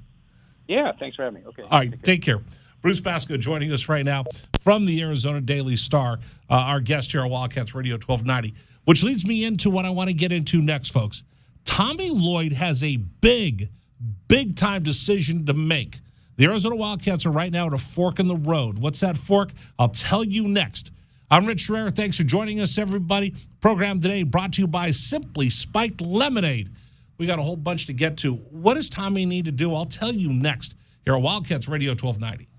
Yeah, thanks for having me. Okay. All right, take care. Bruce Pascoe joining us right now from the Arizona Daily Star, our guest here on Wildcats Radio 1290, which leads me into what I want to get into next, folks. Tommy Lloyd has a big-time decision to make. The Arizona Wildcats are right now at a fork in the road. What's that fork? I'll tell you next. I'm Rich Herrera. Thanks for joining us, everybody. Program today brought to you by Simply Spiked Lemonade. We got a whole bunch to get to. What does Tommy need to do? I'll tell you next here on Wildcats Radio 1290.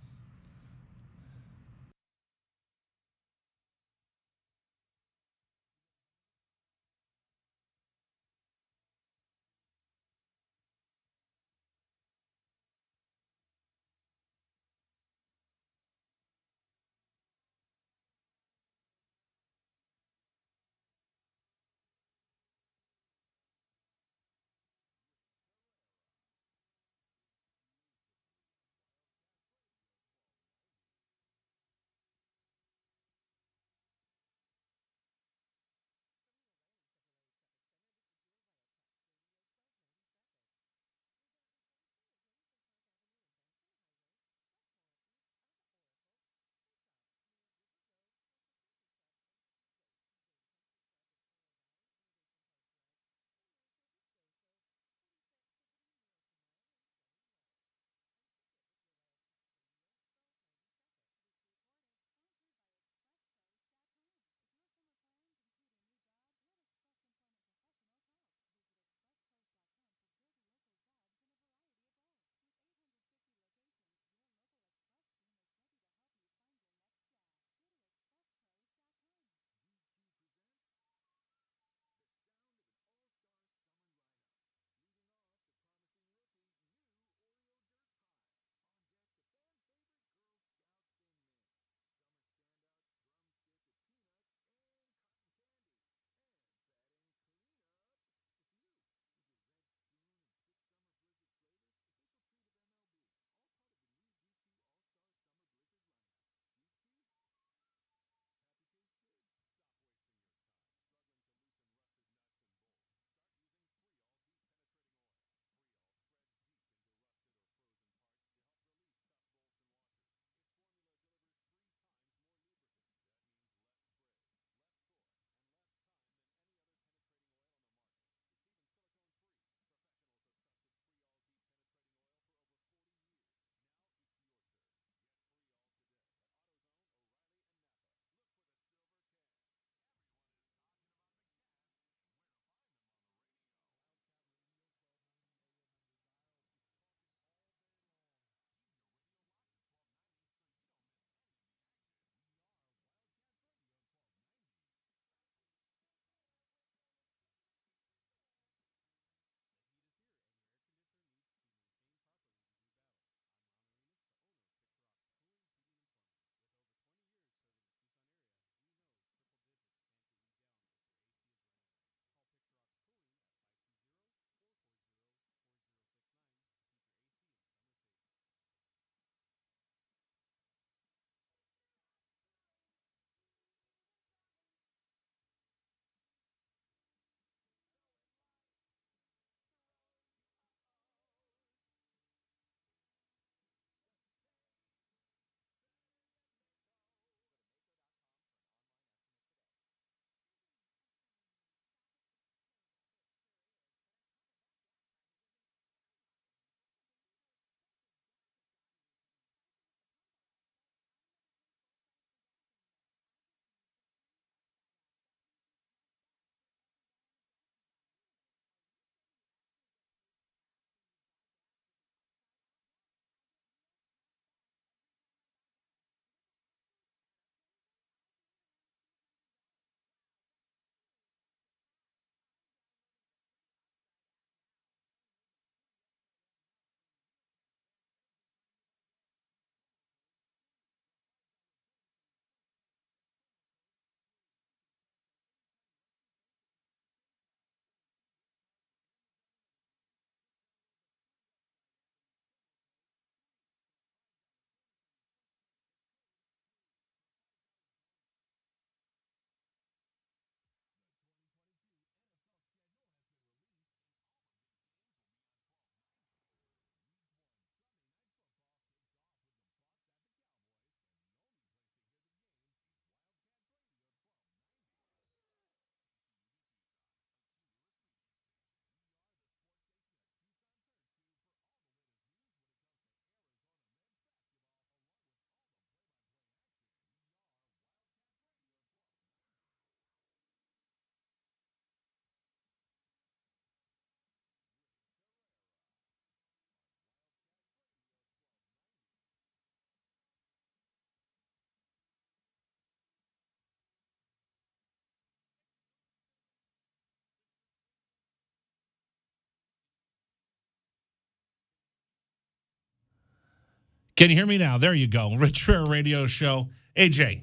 Can you hear me now? There you go. Rich Rare Radio Show. AJ,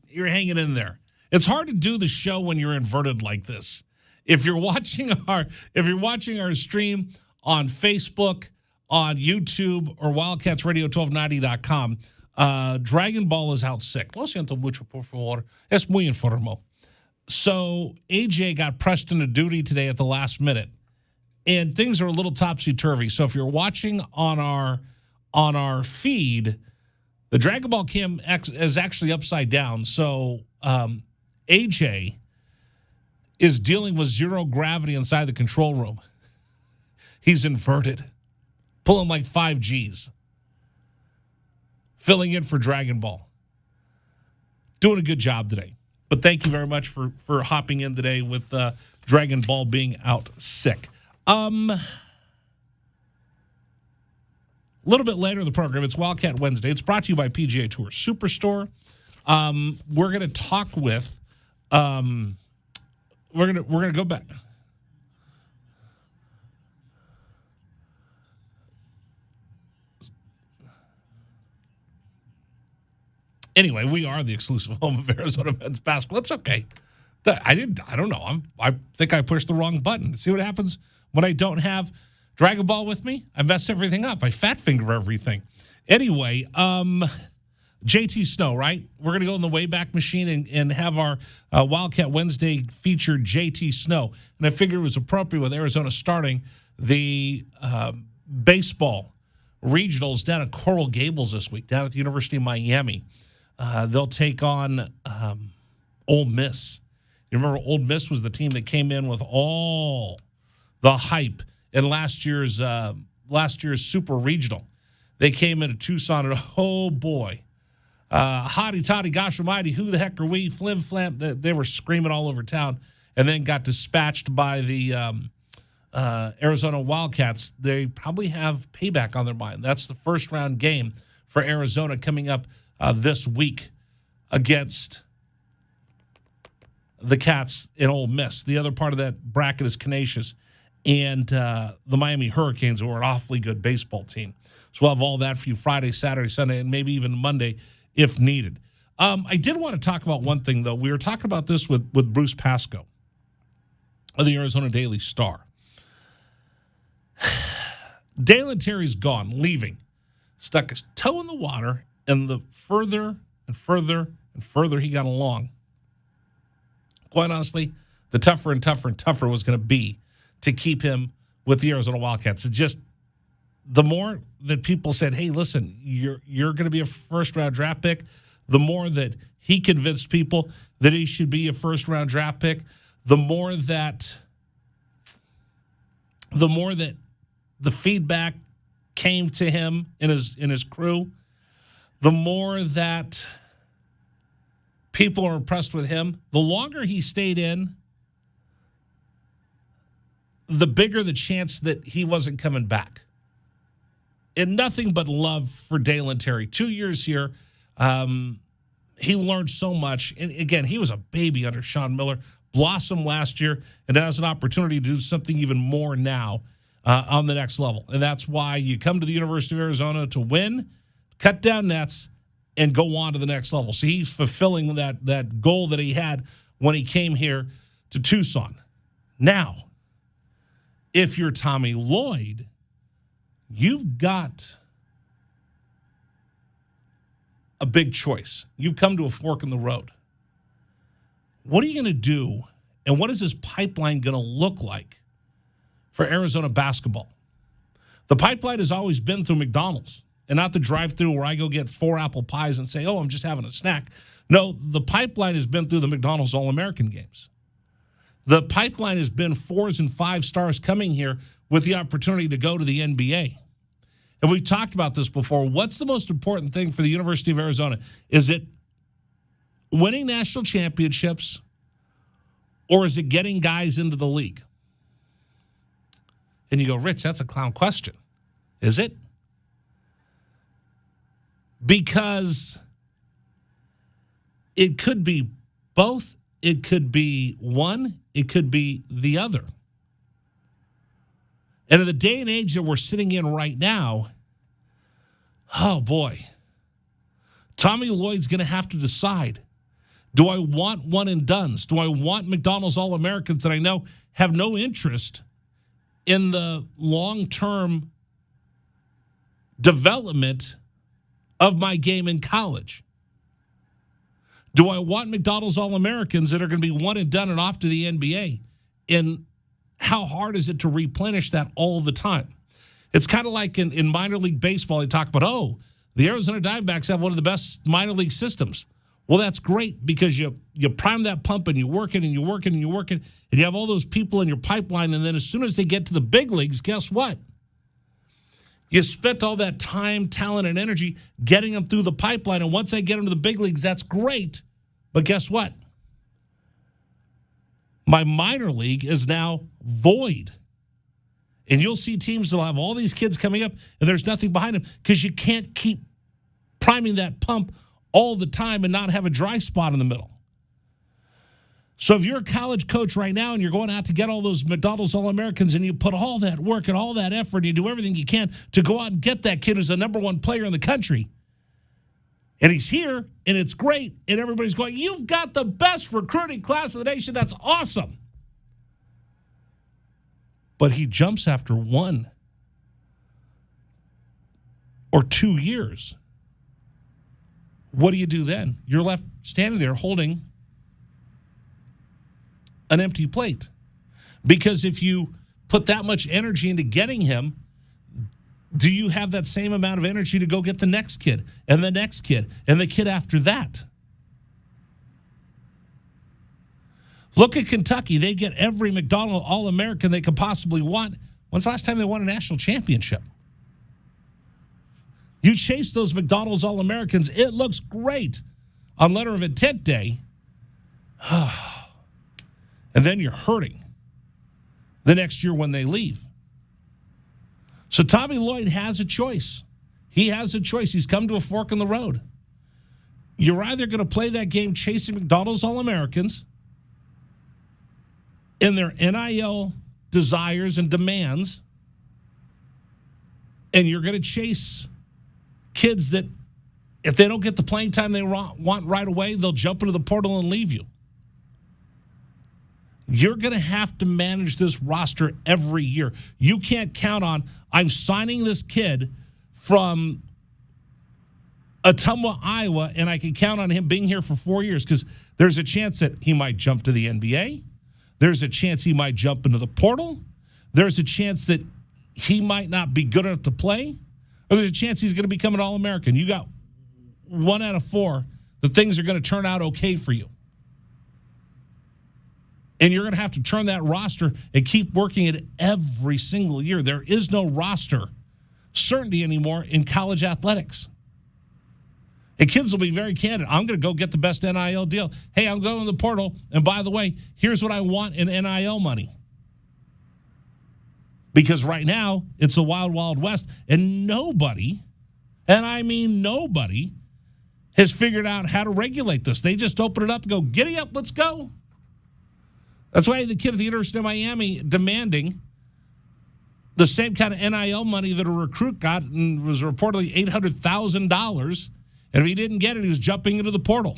you're hanging in there. It's hard to do the show when you're inverted like this. If you're watching our stream on Facebook, on YouTube, or WildcatsRadio1290.com, Dragon Ball is out sick. Lo siento mucho, por favor. Es muy enfermo. So AJ got pressed into duty today at the last minute, and things are a little topsy-turvy. So if you're watching on our feed, the Dragon Ball cam is actually upside down. So AJ is dealing with zero gravity inside the control room. He's inverted, pulling like 5 Gs, filling in for Dragon Ball. Doing a good job today. But thank you very much for hopping in today with Dragon Ball being out sick. A little bit later in the program, it's Wildcat Wednesday. It's brought to you by PGA Tour Superstore. We're going to talk with we're gonna go back. Anyway, we are the exclusive home of Arizona men's basketball. It's okay. I don't know. I think I pushed the wrong button. See what happens when I don't have Dragon Ball with me? I mess everything up. I fat finger everything. Anyway, JT Snow, right? We're going to go in the Wayback Machine and have our Wildcat Wednesday feature JT Snow. And I figured it was appropriate with Arizona starting the baseball regionals down at Coral Gables this week, down at the University of Miami. They'll take on Ole Miss. You remember Ole Miss was the team that came in with all the hype in last year's Super Regional. They came into Tucson and, oh, boy, hotty toddy, gosh almighty, who the heck are we? Flim flam. They were screaming all over town and then got dispatched by the Arizona Wildcats. They probably have payback on their mind. That's the first round game for Arizona coming up this week against the Cats in Ole Miss. The other part of that bracket is Canisius and the Miami Hurricanes, who are an awfully good baseball team. So we'll have all that for you Friday, Saturday, Sunday, and maybe even Monday if needed. I did want to talk about one thing, though. We were talking about this with Bruce Pascoe of the Arizona Daily Star. Dalen Terry's gone, leaving. Stuck his toe in the water, and the further and further and further he got along, quite honestly, the tougher and tougher and tougher was going to be to keep him with the Arizona Wildcats. It just, the more that people said, hey, listen, you're going to be a first-round draft pick, the more that he convinced people that he should be a first-round draft pick, the more that the feedback came to him and his crew, the more that people are impressed with him. The longer he stayed in, the bigger the chance that he wasn't coming back. And nothing but love for Dalen Terry. 2 years here. He learned so much. And again, he was a baby under Sean Miller, blossomed last year, and has an opportunity to do something even more now on the next level. And that's why you come to the University of Arizona to win, cut down nets, and go on to the next level. So he's fulfilling that goal that he had when he came here to Tucson. Now, if you're Tommy Lloyd, you've got a big choice. You've come to a fork in the road. What are you going to do, and what is this pipeline going to look like for Arizona basketball? The pipeline has always been through McDonald's, and not the drive-through where I go get 4 apple pies and say, oh, I'm just having a snack. No, the pipeline has been through the McDonald's All-American games. The pipeline has been 4s and 5 stars coming here with the opportunity to go to the NBA. And we've talked about this before. What's the most important thing for the University of Arizona? Is it winning national championships, or is it getting guys into the league? And you go, Rich, that's a clown question. Is it? Because it could be both. It could be one. It could be the other. And in the day and age that we're sitting in right now, Oh, boy. Tommy Lloyd's going to have to decide. Do I want one and dones? Do I want McDonald's All-Americans that I know have no interest in the long-term development of my game in college? Do I want McDonald's All-Americans that are going to be one and done and off to the NBA? And how hard is it to replenish that all the time? It's kind of like in minor league baseball, they talk about, the Arizona Diamondbacks have one of the best minor league systems. Well, that's great because you prime that pump and you work it and you work it and you work it, and you have all those people in your pipeline, and then as soon as they get to the big leagues, guess what? You spent all that time, talent, and energy getting them through the pipeline, and once they get them to the big leagues, that's great. But guess what? My minor league is now void. And you'll see teams that will have all these kids coming up, and there's nothing behind them because you can't keep priming that pump all the time and not have a dry spot in the middle. So if you're a college coach right now and you're going out to get all those McDonald's All-Americans and you put all that work and all that effort, you do everything you can to go out and get that kid who's the number one player in the country, and he's here, and it's great, and everybody's going, you've got the best recruiting class of the nation. That's awesome. But he jumps after 1 or 2 years. What do you do then? You're left standing there holding an empty plate. Because if you put that much energy into getting him, do you have that same amount of energy to go get the next kid and the next kid and the kid after that? Look at Kentucky. They get every McDonald's All-American they could possibly want. When's the last time they won a national championship? You chase those McDonald's All-Americans, it looks great on letter of intent day. And then you're hurting the next year when they leave. So Tommy Lloyd has a choice. He has a choice. He's come to a fork in the road. You're either going to play that game chasing McDonald's All-Americans in their NIL desires and demands, and you're going to chase kids that if they don't get the playing time they want right away, they'll jump into the portal and leave you. You're going to have to manage this roster every year. You can't count on, I'm signing this kid from Ottumwa, Iowa, and I can count on him being here for 4 years, because there's a chance that he might jump to the NBA. There's a chance he might jump into the portal. There's a chance that he might not be good enough to play. Or there's a chance he's going to become an All-American. You got 1 out of 4 that things are going to turn out okay for you. And you're going to have to turn that roster and keep working it every single year. There is no roster certainty anymore in college athletics. And kids will be very candid. I'm going to go get the best NIL deal. Hey, I'm going to the portal, and by the way, here's what I want in NIL money. Because right now, it's a wild, wild west, and nobody, and I mean nobody, has figured out how to regulate this. They just open it up and go, giddy up, let's go. That's why the kid at the University of Miami demanding the same kind of NIL money that a recruit got, and was reportedly $800,000. And if he didn't get it, he was jumping into the portal.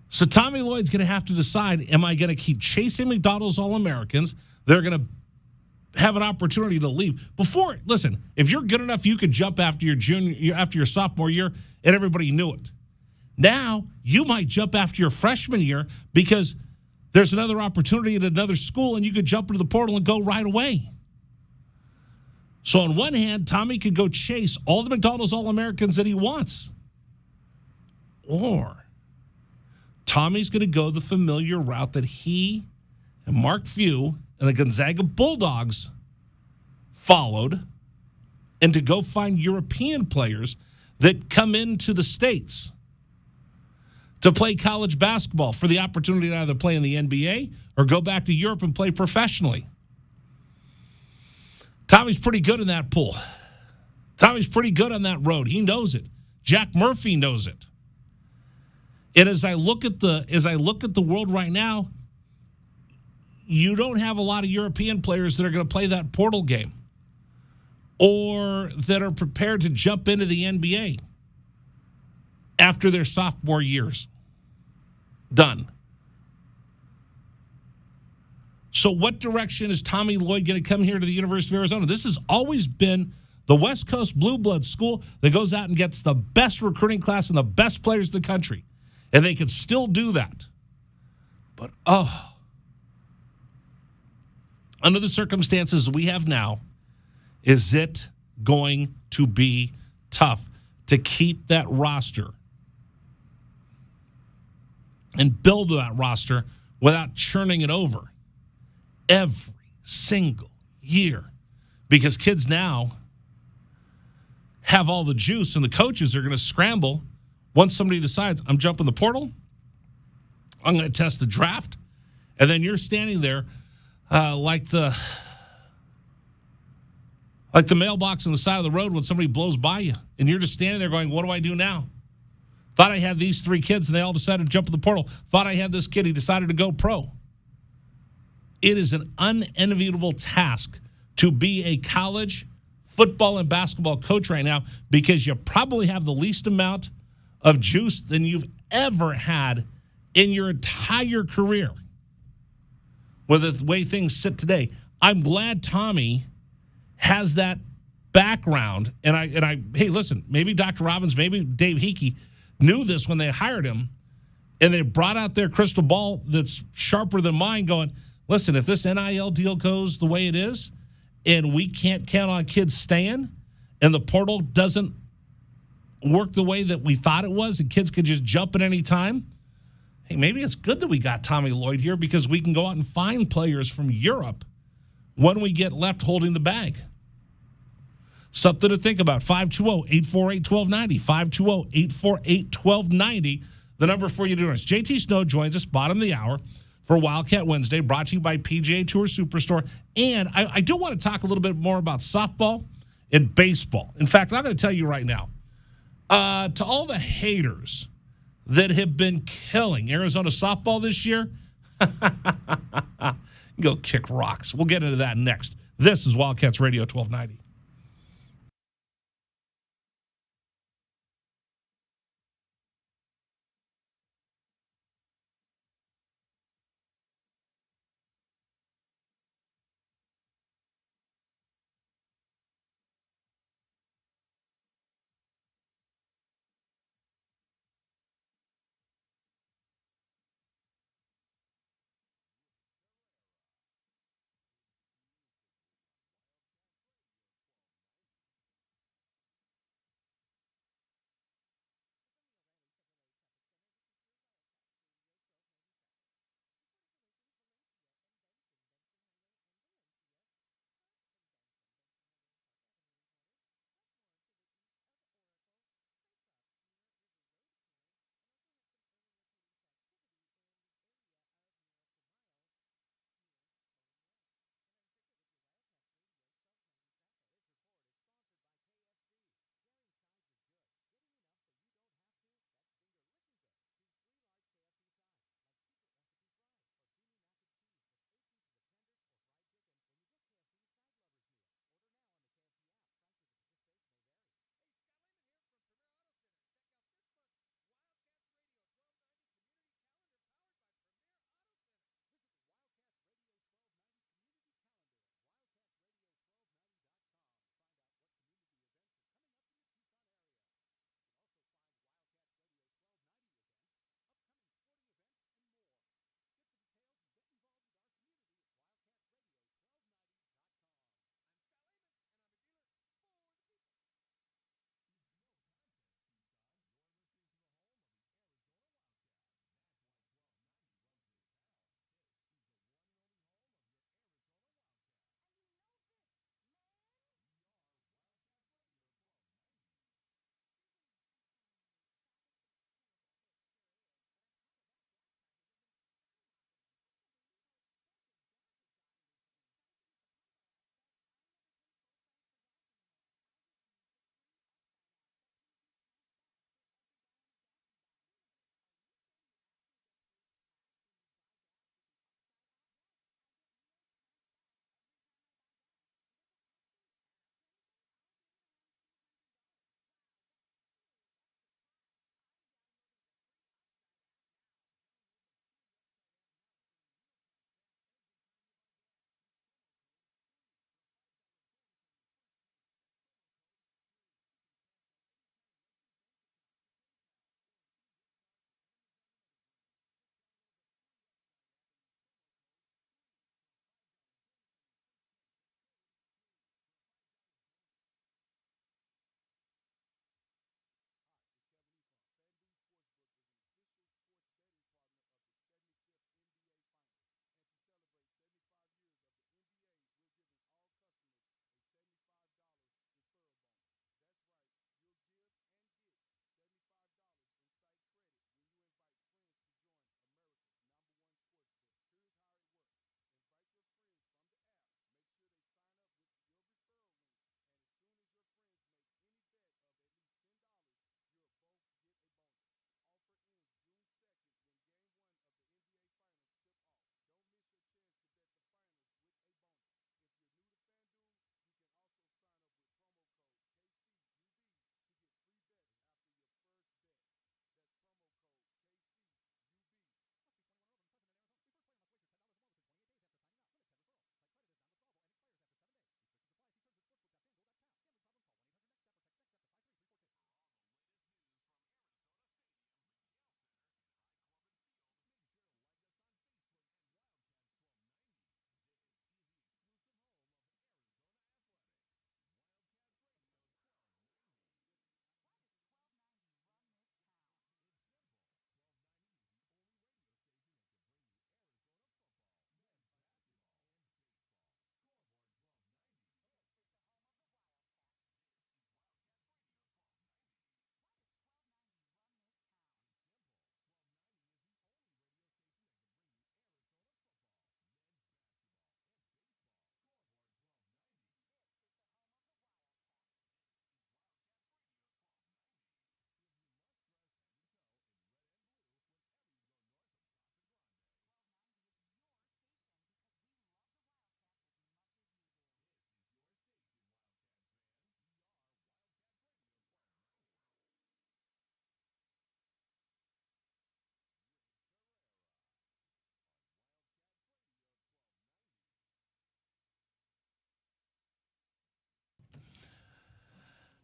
So Tommy Lloyd's going to have to decide, am I going to keep chasing McDonald's All-Americans? They're going to have an opportunity to leave. Before, listen, if you're good enough, you could jump after your sophomore year, and everybody knew it. Now, you might jump after your freshman year because there's another opportunity at another school, and you could jump into the portal and go right away. So on one hand, Tommy could go chase all the McDonald's All-Americans that he wants. Or Tommy's going to go the familiar route that he and Mark Few and the Gonzaga Bulldogs followed, and to go find European players that come into the States to play college basketball for the opportunity to either play in the NBA or go back to Europe and play professionally. Tommy's pretty good in that pool. Tommy's pretty good on that road. He knows it. Jack Murphy knows it. And as I look at the world right now, you don't have a lot of European players that are going to play that portal game. or that are prepared to jump into the NBA after their sophomore years. Done. So what direction is Tommy Lloyd going to come here to the University of Arizona? This has always been the West Coast Blue Blood school that goes out and gets the best recruiting class and the best players in the country. And they can still do that. But, under the circumstances we have now, is it going to be tough to keep that roster and build that roster without churning it over every single year? Because kids now have all the juice, and the coaches are going to scramble once somebody decides, I'm jumping the portal, I'm going to test the draft, and then you're standing there like the mailbox on the side of the road when somebody blows by you, and you're just standing there going, what do I do now? Thought I had these 3 kids, and they all decided to jump in the portal. Thought I had this kid, he decided to go pro. It is an unenviable task to be a college football and basketball coach right now, because you probably have the least amount of juice than you've ever had in your entire career with the way things sit today. I'm glad Tommy has that background, and I hey, listen, maybe Dr. Robbins, maybe Dave Hickey knew this when they hired him, and they brought out their crystal ball that's sharper than mine, going, listen, if this NIL deal goes the way it is, and we can't count on kids staying, and the portal doesn't work the way that we thought it was, and kids could just jump at any time, hey, maybe it's good that we got Tommy Lloyd here, because we can go out and find players from Europe when we get left holding the bag. Something to think about. 520-848-1290. 520-848-1290. The number for you to join us. JT Snow joins us, bottom of the hour, for Wildcat Wednesday, brought to you by PGA Tour Superstore. And I do want to talk a little bit more about softball and baseball. In fact, I'm going to tell you right now, to all the haters that have been killing Arizona softball this year, go kick rocks. We'll get into that next. This is Wildcats Radio 1290.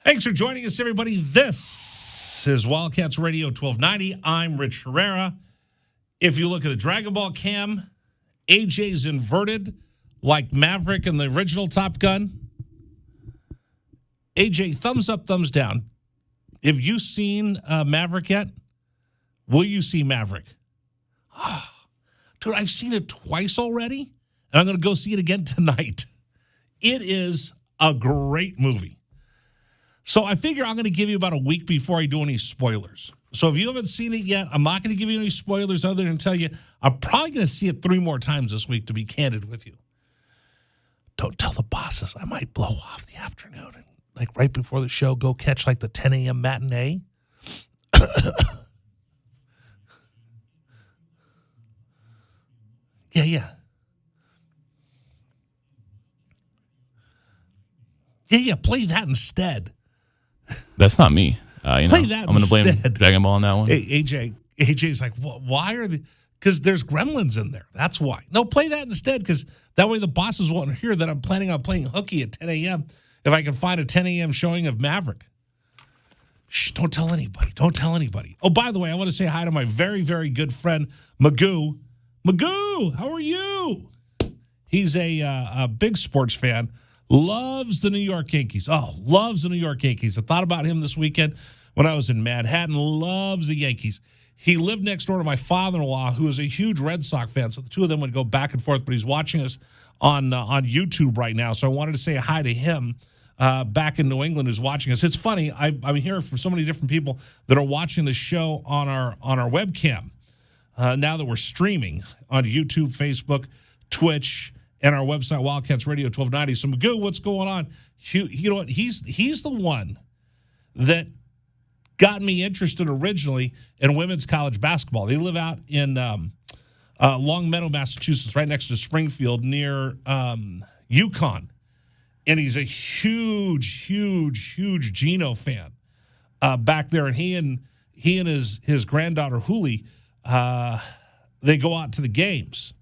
Thanks for joining us, everybody. This is Wildcats Radio 1290. I'm Rich Herrera. If you look at the Dragon Ball cam, AJ's inverted like Maverick in the original Top Gun. AJ, thumbs up, thumbs down. Have you seen Maverick yet? Will you see Maverick? Dude, I've seen it twice already, and I'm going to go see it again tonight. It is a great movie. So I figure I'm going to give you about a week before I do any spoilers. So if you haven't seen it yet, I'm not going to give you any spoilers other than tell you I'm probably going to see it 3 more times this week, to be candid with you. Don't tell the bosses. I might blow off the afternoon and, like, right before the show, go catch, like, the 10 a.m. matinee. Yeah. Yeah, play that instead. That's not me. Play that I'm going to blame instead. Dragon Ball on that one. Hey, AJ's like, why are they? Because there's gremlins in there. That's why. No, play that instead, because that way the bosses won't hear that I'm planning on playing hooky at 10 a.m. if I can find a 10 a.m. showing of Maverick. Shh, don't tell anybody. Don't tell anybody. Oh, by the way, I want to say hi to my very, very good friend, Magoo. Magoo, how are you? He's a big sports fan. Loves the New York Yankees. Oh, loves the New York Yankees. I thought about him this weekend when I was in Manhattan. Loves the Yankees. He lived next door to my father-in-law, who is a huge Red Sox fan. So the two of them would go back and forth, but he's watching us on YouTube right now. So I wanted to say hi to him back in New England who's watching us. It's funny. I'm hearing from so many different people that are watching the show on our webcam now that we're streaming on YouTube, Facebook, Twitch, and our website, Wildcats Radio 1290. So, Magoo, what's going on? You know what? He's the one that got me interested originally in women's college basketball. They live out in Long Meadow, Massachusetts, right next to Springfield, near UConn. And he's a huge Geno fan back there. And he and his granddaughter, Huli, they go out to the games.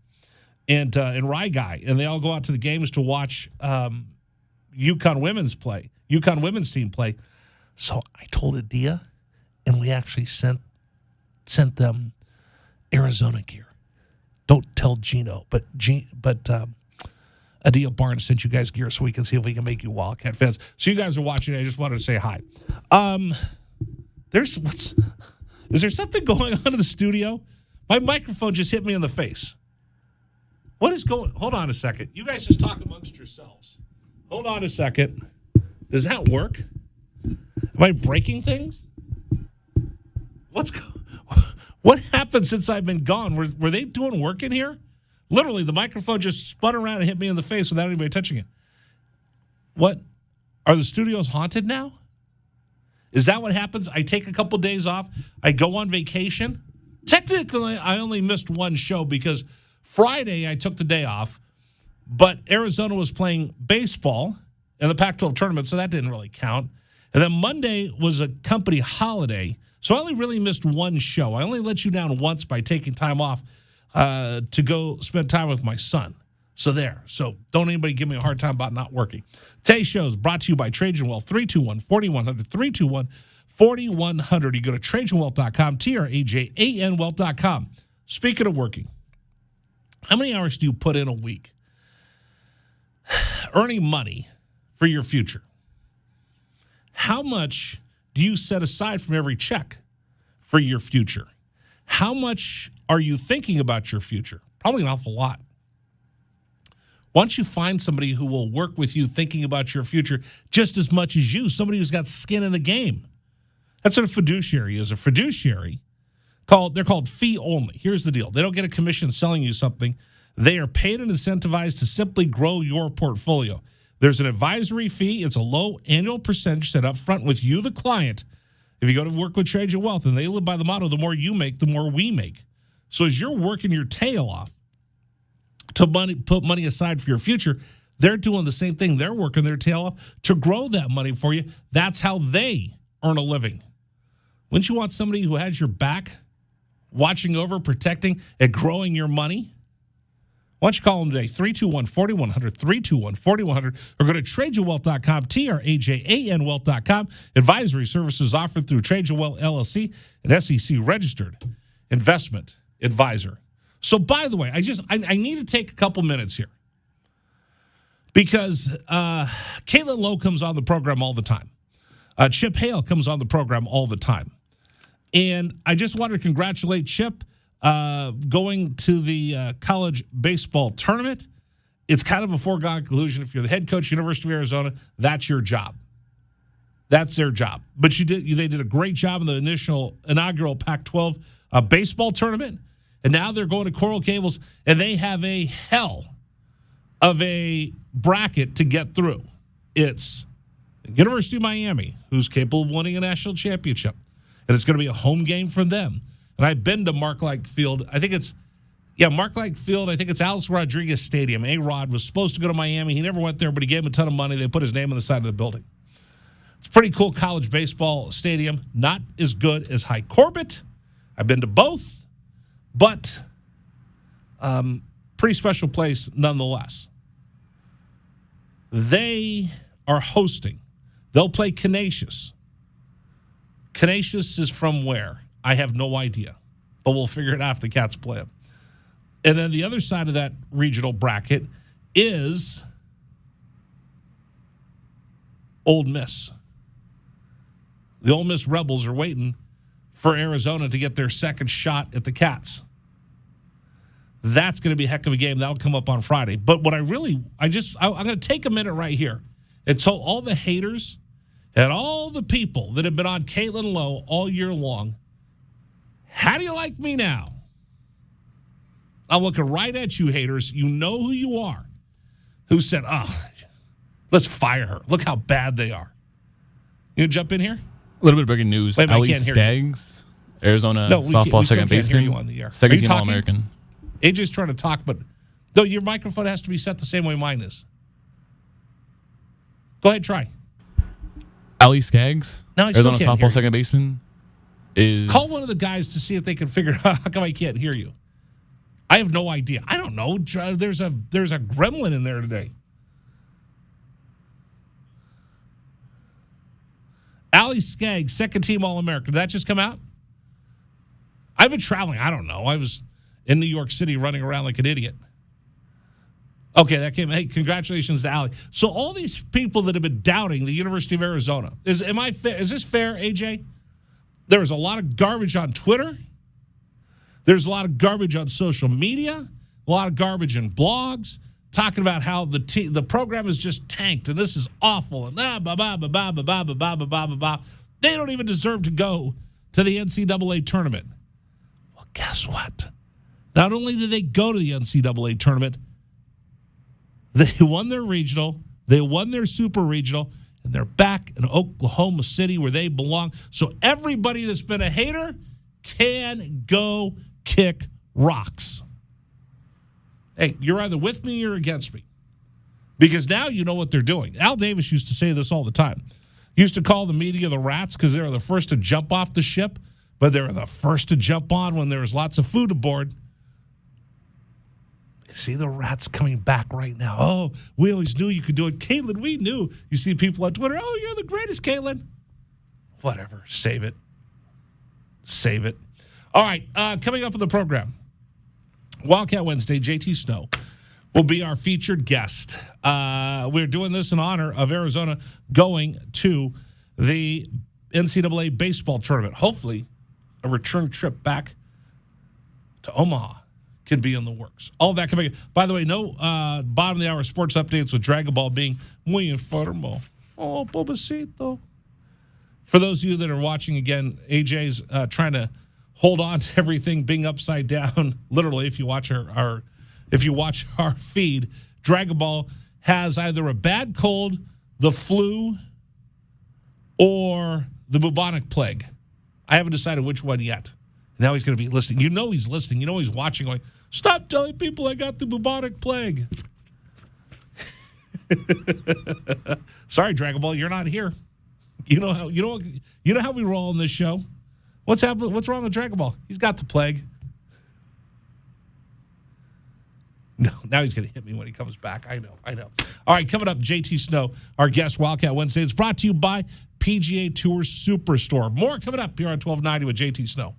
And Rye Guy, and they all go out to the games to watch UConn women's team play. So I told Adia, and we actually sent them Arizona gear. Don't tell Gino, but Adia Barnes sent you guys gear so we can see if we can make you Wildcat fans. So you guys are watching. I just wanted to say hi. Is there something going on in the studio? My microphone just hit me in the face. What is going? Hold on a second. You guys just talk amongst yourselves. Hold on a second. Does that work? Am I breaking things? What happened since I've been gone? Were they doing work in here? Literally, the microphone just spun around and hit me in the face without anybody touching it. What? Are the studios haunted now? Is that what happens? I take a couple days off. I go on vacation. Technically, I only missed one show because Friday, I took the day off, but Arizona was playing baseball in the Pac-12 tournament, so that didn't really count. And then Monday was a company holiday, so I only really missed one show. I only let you down once by taking time off to go spend time with my son. So there. So don't anybody give me a hard time about not working. Today's show is brought to you by Trajan Wealth, 321-4100, 321-4100. You go to TrajanWealth.com, TRAJAN Wealth.com. Speaking of working, how many hours do you put in a week earning money for your future? How much do you set aside from every check for your future? How much are you thinking about your future? Probably an awful lot. Once you find somebody who will work with you thinking about your future just as much as you, somebody who's got skin in the game. That's what a fiduciary is. A fiduciary, they're called fee only. Here's the deal. They don't get a commission selling you something. They are paid and incentivized to simply grow your portfolio. There's an advisory fee. It's a low annual percentage set up front with you, the client. If you go to work with Trajan Wealth, and they live by the motto, the more you make, the more we make. So as you're working your tail off to put money aside for your future, they're doing the same thing. They're working their tail off to grow that money for you. That's how they earn a living. Wouldn't you want somebody who has your back, watching over, protecting, and growing your money? Why don't you call them today, 321-4100, 321-4100, or go to tradeyourwealth.com, trajanwealth.com. Advisory services offered through Trade Your Wealth LLC, an SEC-registered investment advisor. So, by the way, I need to take a couple minutes here because Caitlin Lowe comes on the program all the time. Chip Hale comes on the program all the time. And I just want to congratulate Chip going to the college baseball tournament. It's kind of a foregone conclusion. If you're the head coach, University of Arizona, that's your job. That's their job. But they did a great job in the inaugural Pac-12 baseball tournament. And now they're going to Coral Gables, and they have a hell of a bracket to get through. It's University of Miami, who's capable of winning a national championship. And it's going to be a home game for them. And I've been to Mark-like Field. I think it's Alex Rodriguez Stadium. A-Rod was supposed to go to Miami. He never went there, but he gave him a ton of money. They put his name on the side of the building. It's a pretty cool college baseball stadium. Not as good as High Corbett. I've been to both. But pretty special place nonetheless. They are hosting. They'll play Canisius. Canisius is from where? I have no idea. But we'll figure it out if the Cats play them. And then the other side of that regional bracket is Ole Miss. The Ole Miss Rebels are waiting for Arizona to get their second shot at the Cats. That's going to be a heck of a game. That'll come up on Friday. But what I'm going to take a minute right here and tell all the haters and all the people that have been on Caitlin Lowe all year long, how do you like me now? I'm looking right at you, haters. You know who you are. Who said, let's fire her. Look how bad they are. You gonna jump in here? A little bit of breaking news. Ali Skaggs, Arizona softball second baseman, second team All-American. AJ's trying to talk, but no, your microphone has to be set the same way mine is. Go ahead, try. Ali Skaggs, Arizona softball second baseman, is... Call one of the guys to see if they can figure out how come I can't hear you. I have no idea. I don't know. There's a gremlin in there today. Ali Skaggs, second team All-American. Did that just come out? I've been traveling. I don't know. I was in New York City running around like an idiot. Okay, that came. Hey, congratulations to Ali. So all these people that have been doubting the University of Arizona, is this fair, AJ? There is a lot of garbage on Twitter. There's a lot of garbage on social media, a lot of garbage in blogs, talking about how the program is just tanked and this is awful and They don't even deserve to go to the NCAA tournament. Well, guess what? Not only did they go to the NCAA tournament, they won their regional, they won their super regional, and they're back in Oklahoma City where they belong. So everybody that's been a hater can go kick rocks. Hey, you're either with me or against me. Because now you know what they're doing. Al Davis used to say this all the time. He used to call the media the rats because they were the first to jump off the ship, but they were the first to jump on when there was lots of food aboard. You see the rats coming back right now. Oh, we always knew you could do it. Caitlin, we knew. You see people on Twitter, oh, you're the greatest, Caitlin. Whatever. Save it. Save it. All right, coming up on the program, Wildcat Wednesday, JT Snow will be our featured guest. We're doing this in honor of Arizona going to the NCAA baseball tournament. Hopefully, a return trip back to Omaha could be in the works. All that coming. By the way, no bottom of the hour sports updates with Dragon Ball being muy enfermo. Oh, pobrecito. For those of you that are watching again, AJ's trying to hold on to everything being upside down. Literally, if you watch our feed, Dragon Ball has either a bad cold, the flu, or the bubonic plague. I haven't decided which one yet. Now he's going to be listening. You know he's listening. You know he's watching, going, stop telling people I got the bubonic plague. Sorry, Dragon Ball, you're not here. You know how we roll on this show. What's happening? What's wrong with Dragon Ball? He's got the plague. No, now he's going to hit me when he comes back. I know. All right, coming up, JT Snow, our guest, Wildcat Wednesday. It's brought to you by PGA Tour Superstore. More coming up here on 1290 with JT Snow.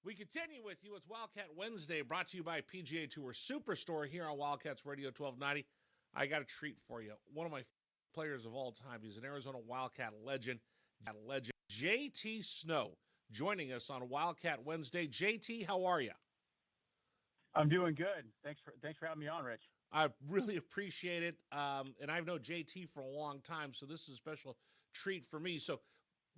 We continue with you. It's Wildcat Wednesday, brought to you by PGA Tour Superstore here on Wildcats Radio 1290. I got a treat for you. One of my players of all time. He's an Arizona Wildcat legend, JT Snow, joining us on Wildcat Wednesday. JT, how are you? I'm doing good. Thanks for having me on, Rich. I really appreciate it. And I've known JT for a long time, so this is a special treat for me. So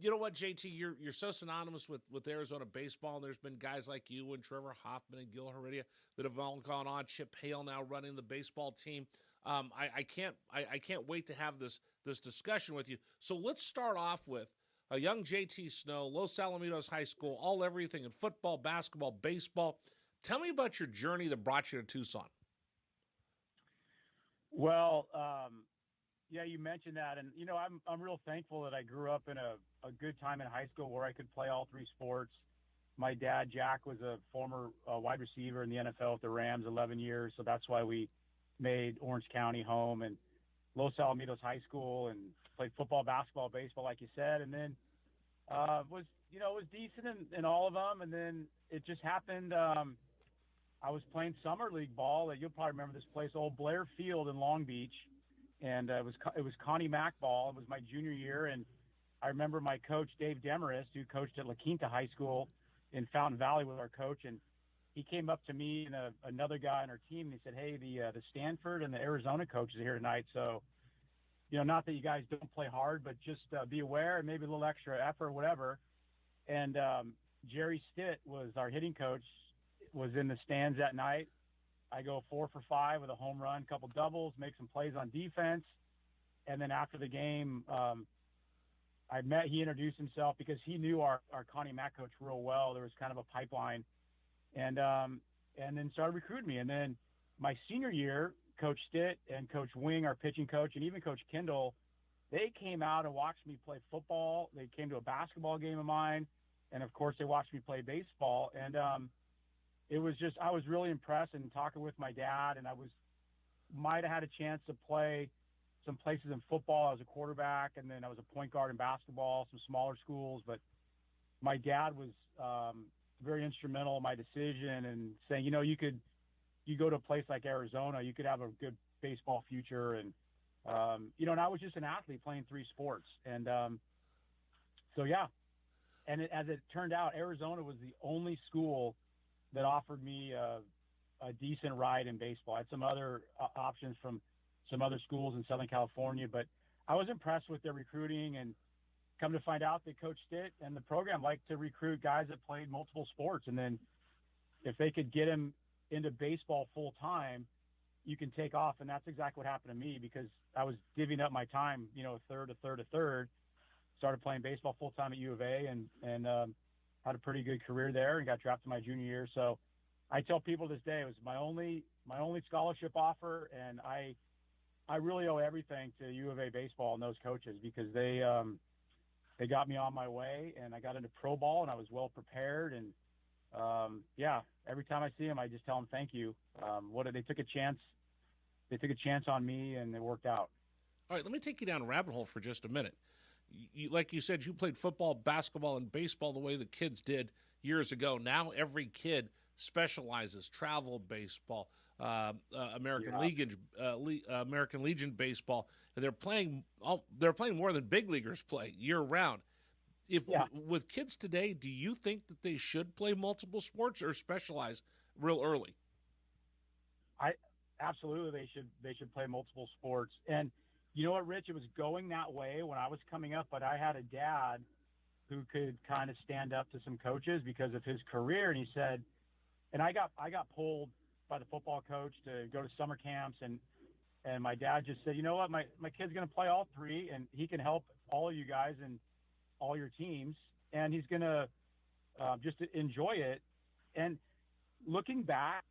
You know what, JT? You're so synonymous with Arizona baseball, and there's been guys like you and Trevor Hoffman and Gil Heredia that have all gone on. Chip Hale now running the baseball team. I can't wait to have this discussion with you. So let's start off with a young JT Snow, Los Alamitos High School, all everything in football, basketball, baseball. Tell me about your journey that brought you to Tucson. Well, yeah, you mentioned that, and I'm real thankful that I grew up in a good time in high school where I could play all three sports. My dad, Jack, was a former wide receiver in the NFL with the Rams, 11 years, so that's why we made Orange County home, and Los Alamitos High School, and played football, basketball, baseball, like you said, and then was decent in all of them, and then it just happened. I was playing summer league ball. You'll probably remember this place, Old Blair Field in Long Beach. And it was Connie Mack ball. It was my junior year, and I remember my coach Dave Demarest, who coached at La Quinta High School in Fountain Valley, with our coach, and he came up to me and another guy on our team, and he said, "Hey, the Stanford and the Arizona coaches are here tonight, so not that you guys don't play hard, but just be aware and maybe a little extra effort or whatever." And Jerry Stitt was our hitting coach, was in the stands that night. I go 4 for 5 with a home run, couple doubles, make some plays on defense. And then after the game, he introduced himself because he knew our Connie Mack coach real well. There was kind of a pipeline, and then started recruiting me. And then my senior year, Coach Stitt and Coach Wing, our pitching coach, and even Coach Kendall, they came out and watched me play football. They came to a basketball game of mine. And of course they watched me play baseball. And, it was just, I was really impressed, and talking with my dad, and might have had a chance to play some places in football. I was a quarterback, and then I was a point guard in basketball, some smaller schools. But my dad was very instrumental in my decision, and saying, you go to a place like Arizona, you could have a good baseball future. And, and I was just an athlete playing three sports. And so, yeah. And as it turned out, Arizona was the only school that offered me a decent ride in baseball. I had some other options from some other schools in Southern California, but I was impressed with their recruiting, and come to find out that Coach Stitt and the program liked to recruit guys that played multiple sports. And then if they could get him into baseball full time, you can take off. And that's exactly what happened to me, because I was divvying up my time, a third, started playing baseball full time at U of A, and had a pretty good career there, and got drafted my junior year. So I tell people this day, it was my only scholarship offer, and I really owe everything to U of A baseball and those coaches, because they got me on my way, and I got into pro ball, and I was well prepared. And every time I see them, I just tell them thank you. They took a chance. They took a chance on me, and it worked out. All right, let me take you down a rabbit hole for just a minute. Like you said, you played football, basketball, and baseball the way the kids did years ago. Now every kid specializes: travel baseball, American Legion baseball. And they're playing more than big leaguers play year round. With kids today, do you think that they should play multiple sports or specialize real early? Absolutely they should play multiple sports. And you know what, Rich? It was going that way when I was coming up, but I had a dad who could kind of stand up to some coaches because of his career. And he said, and I got pulled by the football coach to go to summer camps, and my dad just said, you know what, my kid's going to play all three, and he can help all of you guys and all your teams, and he's going to just enjoy it. And looking back,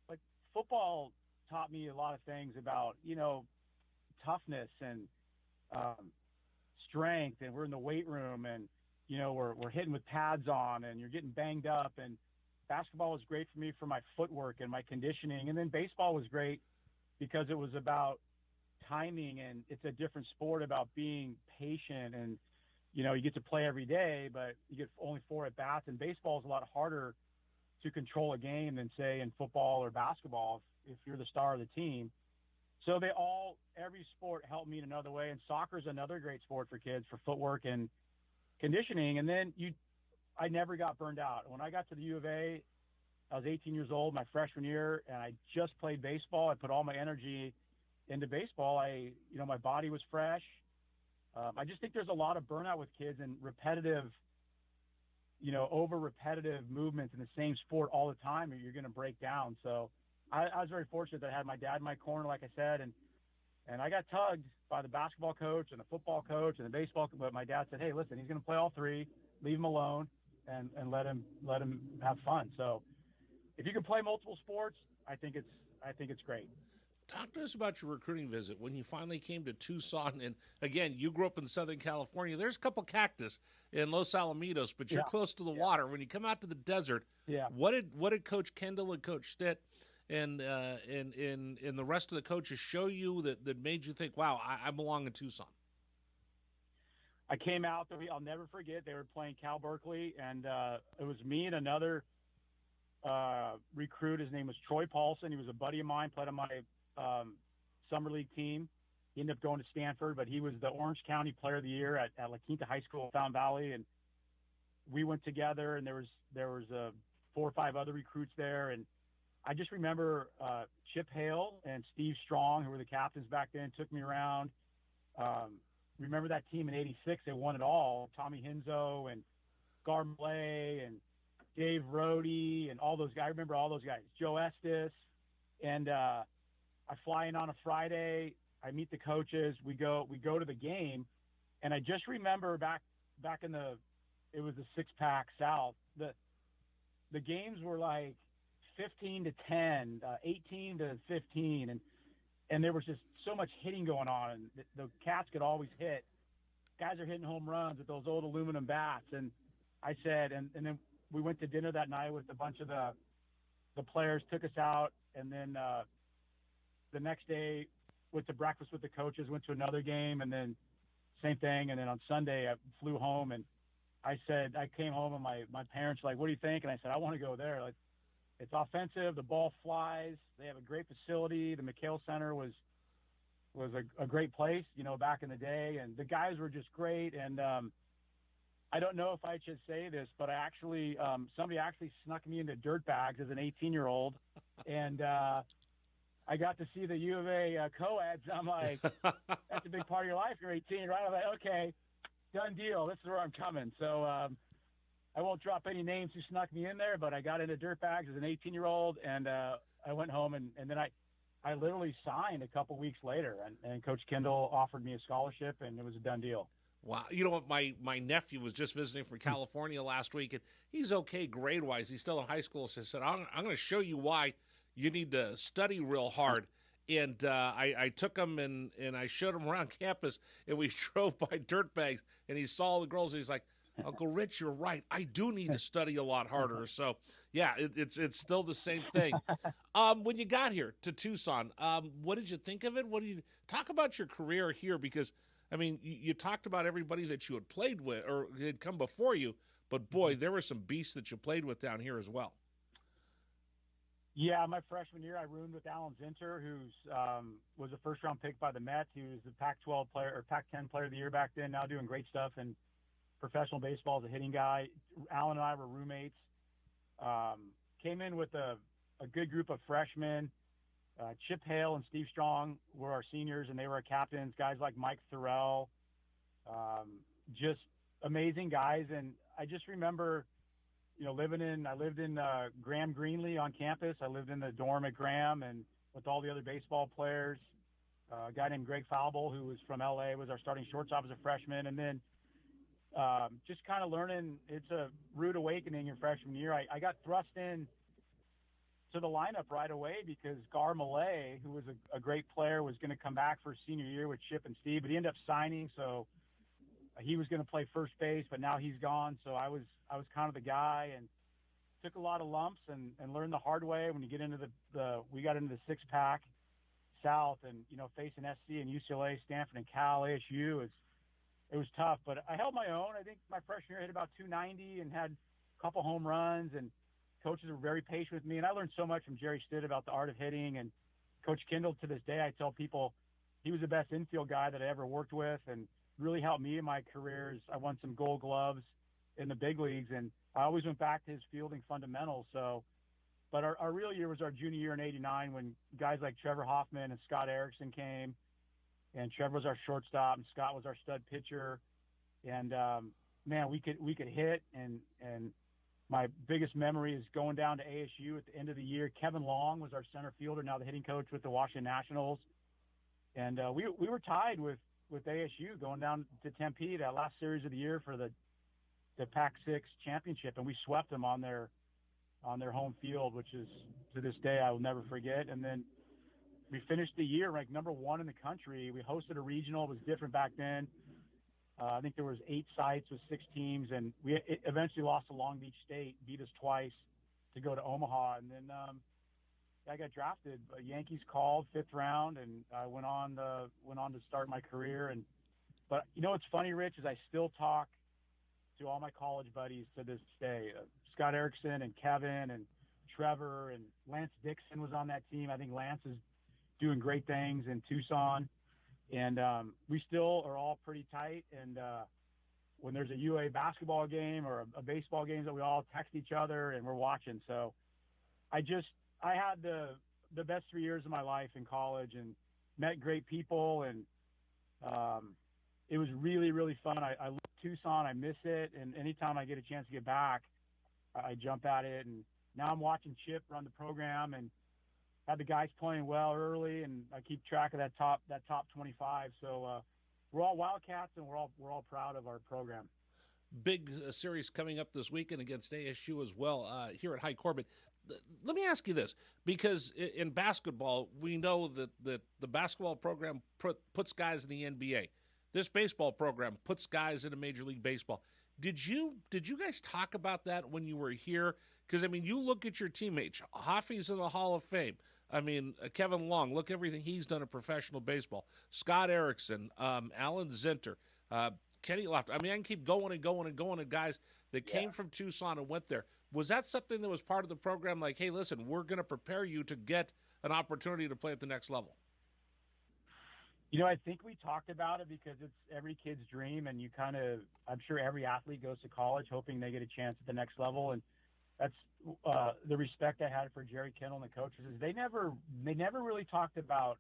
like, football taught me a lot of things about, toughness and strength, and we're in the weight room, and we're hitting with pads on, and you're getting banged up. And basketball was great for me for my footwork and my conditioning, and then baseball was great because it was about timing, and it's a different sport about being patient, and you get to play every day, but you get only 4 at bats, and baseball is a lot harder to control a game than, say, in football or basketball if you're the star of the team. So every sport helped me in another way. And soccer is another great sport for kids for footwork and conditioning. And then I never got burned out. When I got to the U of A, I was 18 years old, my freshman year, and I just played baseball. I put all my energy into baseball. My body was fresh. I just think there's a lot of burnout with kids and repetitive, over repetitive movements in the same sport all the time, or you're going to break down. So I was very fortunate that I had my dad in my corner, like I said, and I got tugged by the basketball coach and the football coach and the baseball coach. But my dad said, hey, listen, he's going to play all three, leave him alone, and let him have fun. So if you can play multiple sports, I think it's great. Talk to us about your recruiting visit when you finally came to Tucson. And again, you grew up in Southern California. There's a couple cactus in Los Alamitos, but you're close to the water. When you come out to the desert, what did Coach Kendall and Coach Stitt and the rest of the coaches show you that made you think, wow, I belong in Tucson? I came out there. I'll never forget. They were playing Cal Berkeley, and it was me and another recruit. His name was Troy Paulson. He was a buddy of mine, played on my summer league team. He ended up going to Stanford, but he was the Orange County Player of the Year at La Quinta High School in Fountain Valley, and we went together. And there was 4 or 5 other recruits there, and I just remember Chip Hale and Steve Strong, who were the captains back then, took me around. Remember that team in '86? They won it all. Tommy Hinzo and Gar Malay and Dave Rohde and all those guys. I remember all those guys. Joe Estes. And I fly in on a Friday. I meet the coaches. We go to the game, and I just remember back in it was the 6-pack South. The games were like 15-10, 18-15, and there was just so much hitting going on, and the Cats could always hit. Guys are hitting home runs with those old aluminum bats, and I said, and then we went to dinner that night with a bunch of the players, took us out, and then the next day went to breakfast with the coaches, went to another game, and then same thing. And then on Sunday I flew home, and I came home, and my parents were like, what do you think? And I said, I want to go there. Like, it's offensive. The ball flies. They have a great facility. The McHale Center was a great place, back in the day. And the guys were just great. And I don't know if I should say this, but I actually somebody actually snuck me into dirt bags as an 18-year-old. And I got to see the U of A co-eds. I'm like, that's a big part of your life. You're 18, right? I'm like, okay, done deal. This is where I'm coming. So I won't drop any names who snuck me in there, but I got into dirt bags as an 18-year-old, and I went home, and then I literally signed a couple weeks later, and Coach Kendall offered me a scholarship, and it was a done deal. Wow. You know what? My nephew was just visiting from California last week, and he's okay grade-wise. He's still in high school. So I said, I'm going to show you why you need to study real hard. And I took him and I showed him around campus, and we drove by dirt bags, and he saw the girls, and he's like, Uncle Rich, you're right. I do need to study a lot harder. So, yeah, it's still the same thing. When you got here to Tucson, what did you think of it? What did you talk about your career here? Because, I mean, you talked about everybody that you had played with or had come before you, but, boy, there were some beasts that you played with down here as well. Yeah, my freshman year, I roomed with Alan Zinter, who was a first-round pick by the Mets. He was the Pac-12 player or Pac-10 player of the year back then, now doing great stuff in professional baseball as a hitting guy. Alan and I were roommates. Came in with a good group of freshmen. Chip Hale and Steve Strong were our seniors, and they were our captains. Guys like Mike Thorell, just amazing guys. And I just remember, I lived in Graham Greenlee on campus. I lived in the dorm at Graham, and with all the other baseball players. A guy named Greg Falble, who was from LA, was our starting shortstop as a freshman. And then just kind of learning, it's a rude awakening your freshman year. I got thrust in to the lineup right away because Gar Malay, who was a great player, was going to come back for his senior year with Chip and Steve, but he ended up signing, so he was going to play first base, but now he's gone. So I was kind of the guy, and took a lot of lumps and learned the hard way when you get into we got into the 6-pack South, and facing SC and UCLA, Stanford and Cal, ASU, it was tough, but I held my own. I think my freshman year I hit about 290 and had a couple home runs, and coaches were very patient with me. And I learned so much from Jerry Stitt about the art of hitting, and Coach Kendall, to this day, I tell people he was the best infield guy that I ever worked with, and really helped me in my career. I won some Gold Gloves in the big leagues, and I always went back to his fielding fundamentals. So, but our real year was our junior year in '89 when guys like Trevor Hoffman and Scott Erickson came. and Trevor was our shortstop, and Scott was our stud pitcher. And man, we could hit. And my biggest memory is going down to ASU at the end of the year. Kevin Long was our center fielder, now the hitting coach with the Washington Nationals. And we were tied with ASU going down to Tempe that last series of the year for the Pac-6 championship, and we swept them on their home field, which is to this day I will never forget. And then we finished the year ranked number 1 in the country. We hosted a regional. It was different back then. I think there was 8 sites with 6 teams, and we eventually lost to Long Beach State, beat us twice to go to Omaha. And then I got drafted. Yankees called 5th round, and I went on to start my career. But you know what's funny, Rich, is I still talk to all my college buddies to this day. Scott Erickson and Kevin and Trevor and Lance Dixon was on that team. I think Lance is doing great things in Tucson. And we still are all pretty tight. And when there's a UA basketball game or a baseball game, that we all text each other and we're watching. So I had the best 3 years of my life in college and met great people. And it was really, really fun. I love Tucson. I miss it. And anytime I get a chance to get back, I jump at it. And now I'm watching Chip run the program and had the guys playing well early, and I keep track of that top 25. So we're all Wildcats, and we're all proud of our program. Big series coming up this weekend against ASU as well here at High Corbett. Let me ask you this, because in basketball we know that the basketball program puts guys in the NBA. This baseball program puts guys into Major League Baseball. Did you guys talk about that when you were here? Because, I mean, you look at your teammates. Hoffy's in the Hall of Fame. I mean, Kevin Long, look everything he's done in professional baseball. Scott Erickson, Alan Zinter, Kenny Lofton. I mean, I can keep going and going and going of guys that came from Tucson and went there. Was that something that was part of the program? Like, hey, listen, we're going to prepare you to get an opportunity to play at the next level. You know, I think we talked about it because it's every kid's dream, and I'm sure every athlete goes to college hoping they get a chance at the next level. And that's the respect I had for Jerry Kendall and the coaches is they never really talked about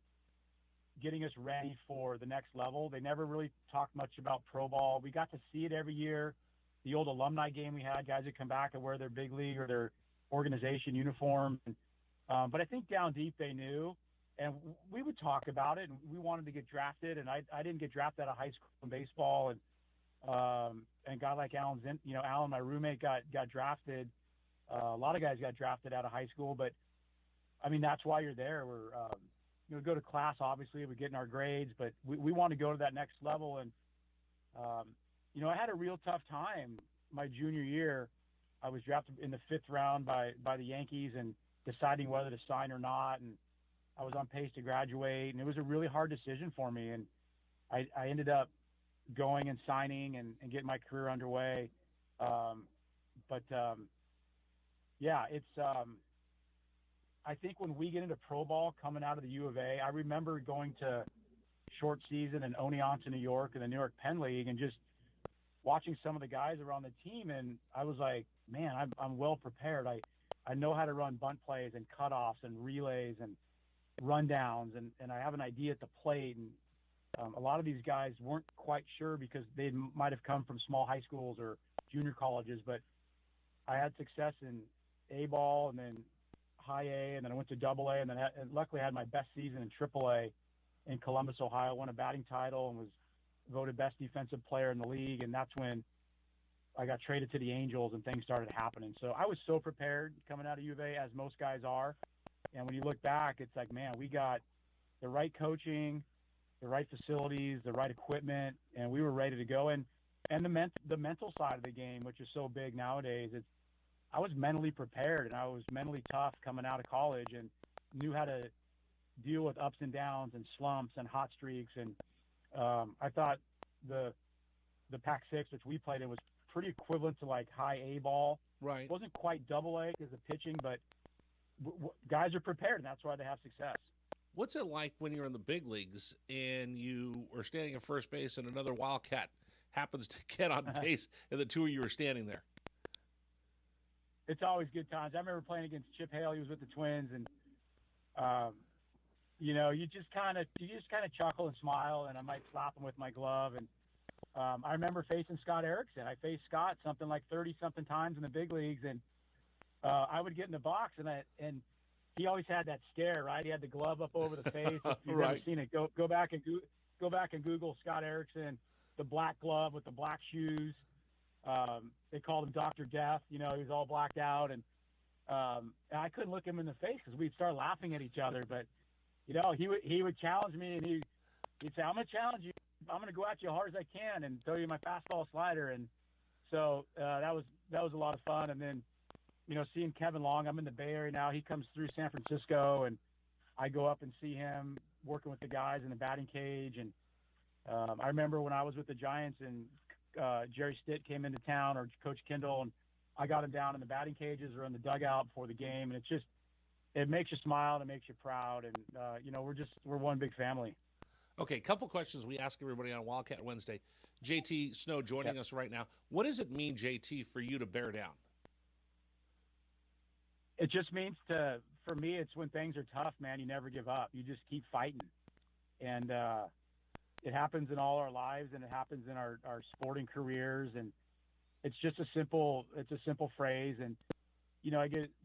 getting us ready for the next level. They never really talked much about pro ball. We got to see it every year. The old alumni game we had, guys that come back and wear their big league or their organization uniform. But I think down deep they knew. And we would talk about it, and we wanted to get drafted. And I didn't get drafted out of high school in baseball, and a guy like Alan, Alan, my roommate, got drafted. A lot of guys got drafted out of high school, but I mean that's why you're there. We're go to class, obviously, we're getting our grades, but we want to go to that next level. And I had a real tough time my junior year. I was drafted in the 5th round by the Yankees, and deciding whether to sign or not, and I was on pace to graduate, and it was a really hard decision for me. And I ended up going and signing and getting my career underway. I think when we get into pro ball coming out of the U of A, I remember going to short season in Oneonta, New York, and the New York Penn League, and just watching some of the guys around the team. And I was like, man, I'm well prepared. I know how to run bunt plays and cutoffs and relays and rundowns, and I have an idea at the plate. And a lot of these guys weren't quite sure because they might have come from small high schools or junior colleges, but I had success in A ball and then high A, and then I went to double A, and then luckily I had my best season in triple A in Columbus, Ohio, won a batting title and was voted best defensive player in the league. And that's when I got traded to the Angels and things started happening. So I was so prepared coming out of U of A, as most guys are. And when you look back, it's like, man, we got the right coaching, the right facilities, the right equipment, and we were ready to go. And the mental side of the game, which is so big nowadays, I was mentally prepared, and I was mentally tough coming out of college and knew how to deal with ups and downs and slumps and hot streaks. And I thought the Pac-6, which we played in, was pretty equivalent to like high A ball. Right. It wasn't quite double A because of pitching, but guys are prepared, and that's why they have success. What's it like when you're in the big leagues and you are standing at first base and another Wildcat happens to get on base and the two of you are standing there? It's always good times. I remember playing against Chip Hale. He was with the Twins, and you just kind of chuckle and smile, and I might slap him with my glove. And I remember facing Scott Erickson. I faced Scott something like 30-something times in the big leagues, and I would get in the box, and he always had that stare, right? He had the glove up over the face. If you've right. ever seen it, go back and Google Scott Erickson, the black glove with the black shoes. They called him Dr. Death. He was all blacked out, and I couldn't look him in the face because we'd start laughing at each other. But he would challenge me, and he'd say, "I'm going to challenge you. I'm going to go at you as hard as I can and throw you my fastball slider." And so that was a lot of fun. And then seeing Kevin Long, I'm in the Bay Area now. He comes through San Francisco, and I go up and see him working with the guys in the batting cage. And I remember when I was with the Giants and Jerry Stitt came into town, or Coach Kendall, and I got him down in the batting cages or in the dugout before the game. And it makes you smile and it makes you proud. And, we're one big family. Okay, a couple questions we ask everybody on Wildcat Wednesday. JT Snow joining us right now. What does it mean, JT, for you to bear down? It just means for me, it's when things are tough, man, you never give up. You just keep fighting. And it happens in all our lives, and it happens in our sporting careers. And it's just a simple phrase. And,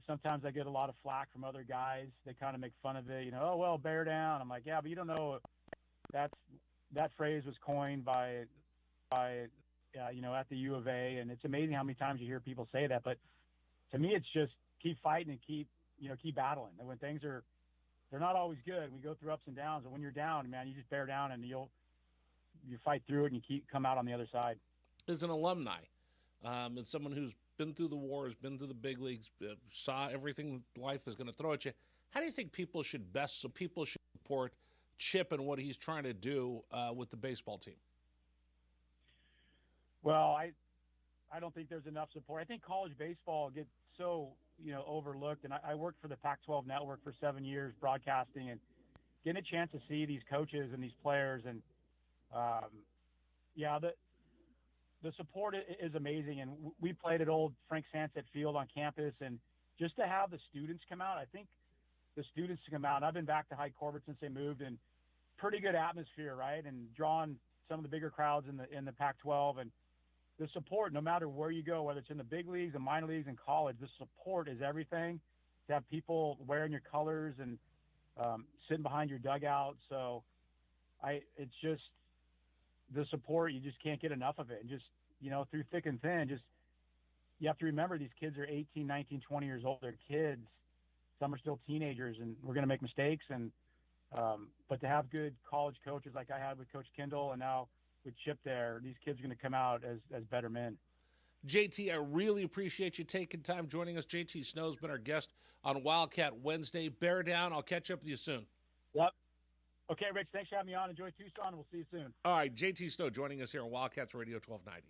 sometimes I get a lot of flack from other guys. They kind of make fun of it, "Oh, well, bear down." I'm like, yeah, but you don't know that phrase was coined by at the U of A. And it's amazing how many times you hear people say that. But to me, it's just keep fighting and keep battling. And when things they're not always good, we go through ups and downs. And when you're down, man, you just bear down and you fight through it and you come out on the other side. As an alumni, and someone who's been through the wars, been through the big leagues, saw everything life is going to throw at you, how do you think people should support Chip and what he's trying to do with the baseball team? Well, I don't think there's enough support. I think college baseball gets so overlooked, and I worked for the Pac-12 network for 7 years broadcasting, and getting a chance to see these coaches and these players, and the support is amazing. And we played at old Frank Sanset Field on campus, and just to have the students come out, I think the students come out. And I've been back to Hyde Corbett since they moved, and pretty good atmosphere, right? And drawing some of the bigger crowds in the Pac-12, and the support, no matter where you go, whether it's in the big leagues, the minor leagues, and college, the support is everything. To have people wearing your colors and sitting behind your dugout. So it's just the support, you just can't get enough of it. And just, through thick and thin, you have to remember these kids are 18, 19, 20 years old. They're kids. Some are still teenagers, and we're going to make mistakes. And but to have good college coaches like I had with Coach Kendall and now with Chip there, these kids are going to come out as better men. JT, I really appreciate you taking time joining us. JT Snow's been our guest on Wildcat Wednesday. Bear down. I'll catch up with you soon. Yep. Okay, Rich, thanks for having me on. Enjoy Tucson, and we'll see you soon. All right, JT Snow joining us here on Wildcats Radio 1290.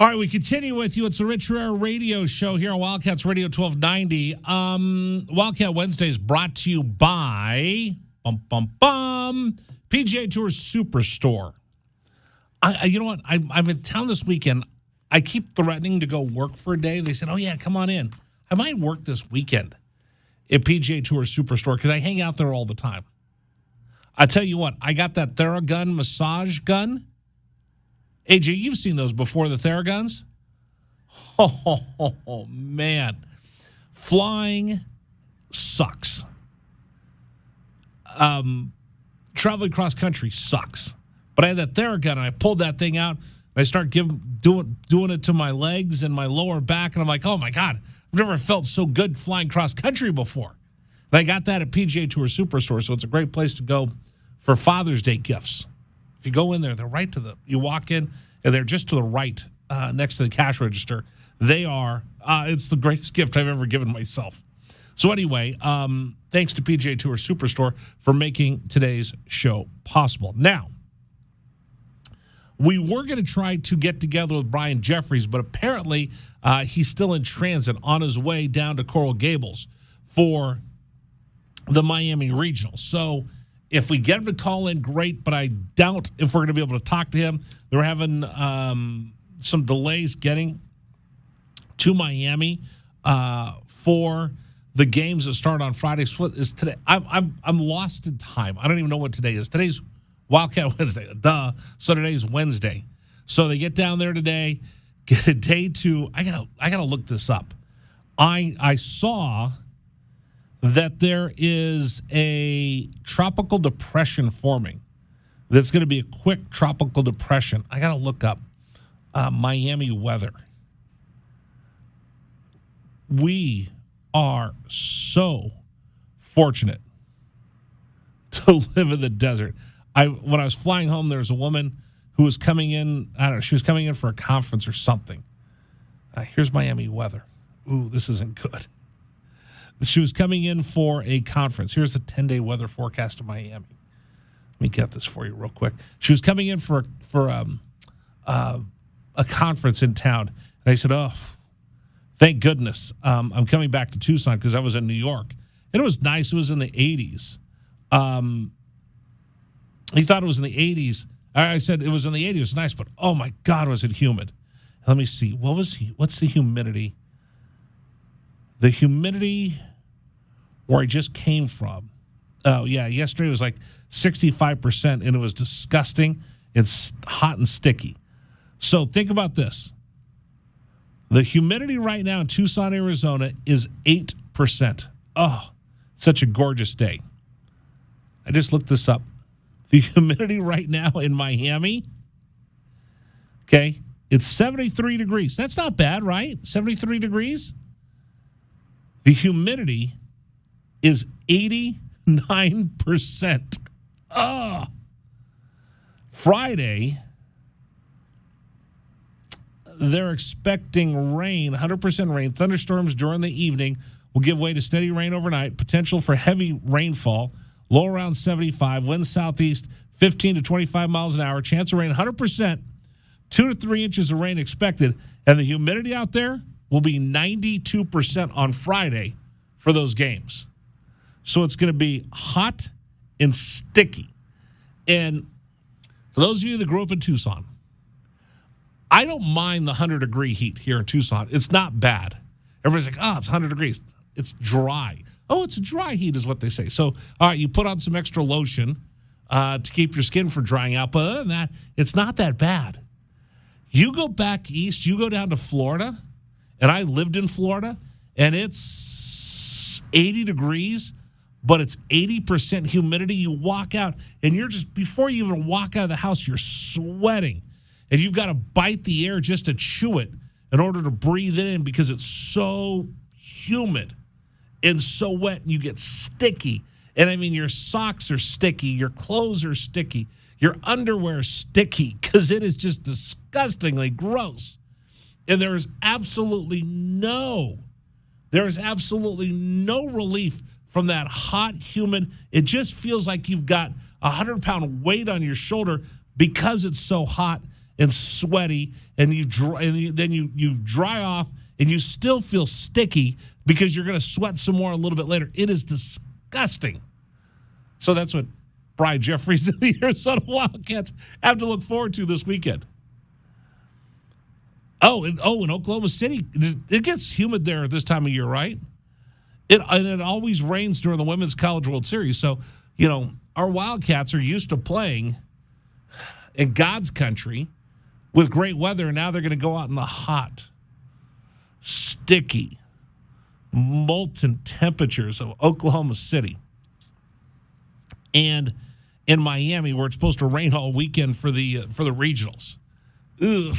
All right, we continue with you. It's the Rich Rare Radio Show here on Wildcats Radio 1290. Wildcat Wednesday is brought to you by PGA Tour Superstore. You know what? I'm in town this weekend. I keep threatening to go work for a day. They said, oh, yeah, come on in. I might work this weekend at PGA Tour Superstore because I hang out there all the time. I tell you what, I got that Theragun massage gun. AJ, you've seen those before, the Theraguns? Oh, man. Flying sucks. Traveling cross country sucks. But I had that Theragun, and I pulled that thing out, and I start doing it to my legs and my lower back, and I'm like, oh, my God, I've never felt so good flying cross country before. And I got that at PGA Tour Superstore, so it's a great place to go for Father's Day gifts. If you go in there, they're right to you walk in, and they're just to the right next to the cash register. They are, it's the greatest gift I've ever given myself. So anyway, thanks to PGA Tour Superstore for making today's show possible. Now, we were going to try to get together with Brian Jeffries, but apparently he's still in transit on his way down to Coral Gables for the Miami Regional. So if we get him to call in, great, but I doubt if we're going to be able to talk to him. They're having some delays getting to Miami for the games that start on Friday. What is today? I'm lost in time. I don't even know what today is. Today's Wildcat Wednesday. Duh. So today's Wednesday. So they get down there today, get a day to. I gotta look this up. I saw that there is a tropical depression forming. That's going to be a quick tropical depression. I got to look up Miami weather. We are so fortunate to live in the desert. When I was flying home, there was a woman who was coming in. I don't know. She was coming in for a conference or something. Here's Miami weather. Ooh, this isn't good. She was coming in for a conference. Here's the 10-day weather forecast of Miami. Let me get this for you real quick. She was coming in for a conference in town. And I said, oh, thank goodness. I'm coming back to Tucson because I was in New York. And it was nice. It was in the 80s. He thought it was in the 80s. I said it was in the 80s. It was nice, but oh, my God, was it humid. Let me see. What's the humidity? The humidity where I just came from. Oh, yeah, yesterday was like 65%, and it was disgusting. It's hot and sticky. So think about this. The humidity right now in Tucson, Arizona is 8%. Oh, such a gorgeous day. I just looked this up. The humidity right now in Miami, okay, it's 73 degrees. That's not bad, right? 73 degrees? The humidity is 89%. Oh. Friday, they're expecting rain, 100% rain. Thunderstorms during the evening will give way to steady rain overnight. Potential for heavy rainfall, low around 75. Winds southeast, 15 to 25 miles an hour. Chance of rain, 100%. 2 to 3 inches of rain expected. And the humidity out there will be 92% on Friday for those games. So it's going to be hot and sticky. And for those of you that grew up in Tucson, I don't mind the 100-degree heat here in Tucson. It's not bad. Everybody's like, oh, it's 100 degrees. It's dry. Oh, it's a dry heat is what they say. So, all right, you put on some extra lotion to keep your skin from drying out. But other than that, it's not that bad. You go back east, you go down to Florida, and I lived in Florida, and it's 80 degrees, but it's 80% humidity. You walk out, and you're just, before you even walk out of the house, you're sweating. And you've got to bite the air just to chew it in order to breathe it in because it's so humid and so wet, and you get sticky. And, I mean, your socks are sticky. Your clothes are sticky. Your underwear is sticky because it is just disgustingly gross. And there is absolutely no relief from that hot, humid. It just feels like you've got a 100-pound weight on your shoulder because it's so hot and sweaty, and then you dry off, and you still feel sticky because you're going to sweat some more a little bit later. It is disgusting. So that's what Brian Jeffries and the Arizona Wildcats have to look forward to this weekend. In Oklahoma City, it gets humid there at this time of year, right? It always rains during the Women's College World Series. So, our Wildcats are used to playing in God's country with great weather, and now they're going to go out in the hot, sticky, molten temperatures of Oklahoma City. And in Miami, where it's supposed to rain all weekend for the regionals. Ugh.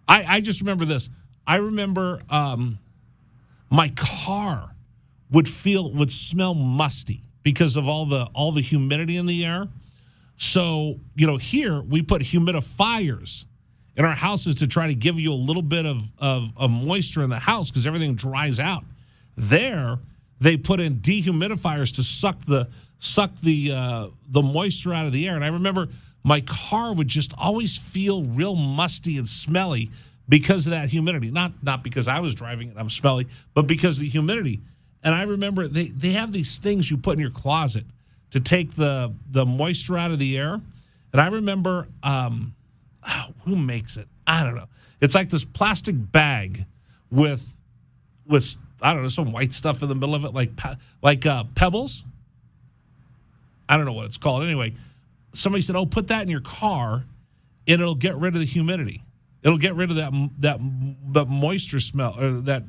I just remember this. I remember my car would smell musty because of all the humidity in the air. So, here we put humidifiers in our houses to try to give you a little bit of moisture in the house because everything dries out. There, they put in dehumidifiers to suck the moisture out of the air. And I remember my car would just always feel real musty and smelly because of that humidity. Not because I was driving it, I'm smelly, but because of the humidity. And I remember they have these things you put in your closet to take the moisture out of the air. And I remember, who makes it? I don't know. It's like this plastic bag with I don't know, some white stuff in the middle of it, like pebbles. I don't know what it's called. Anyway, somebody said, put that in your car, and it'll get rid of the humidity. It'll get rid of that moisture smell, or that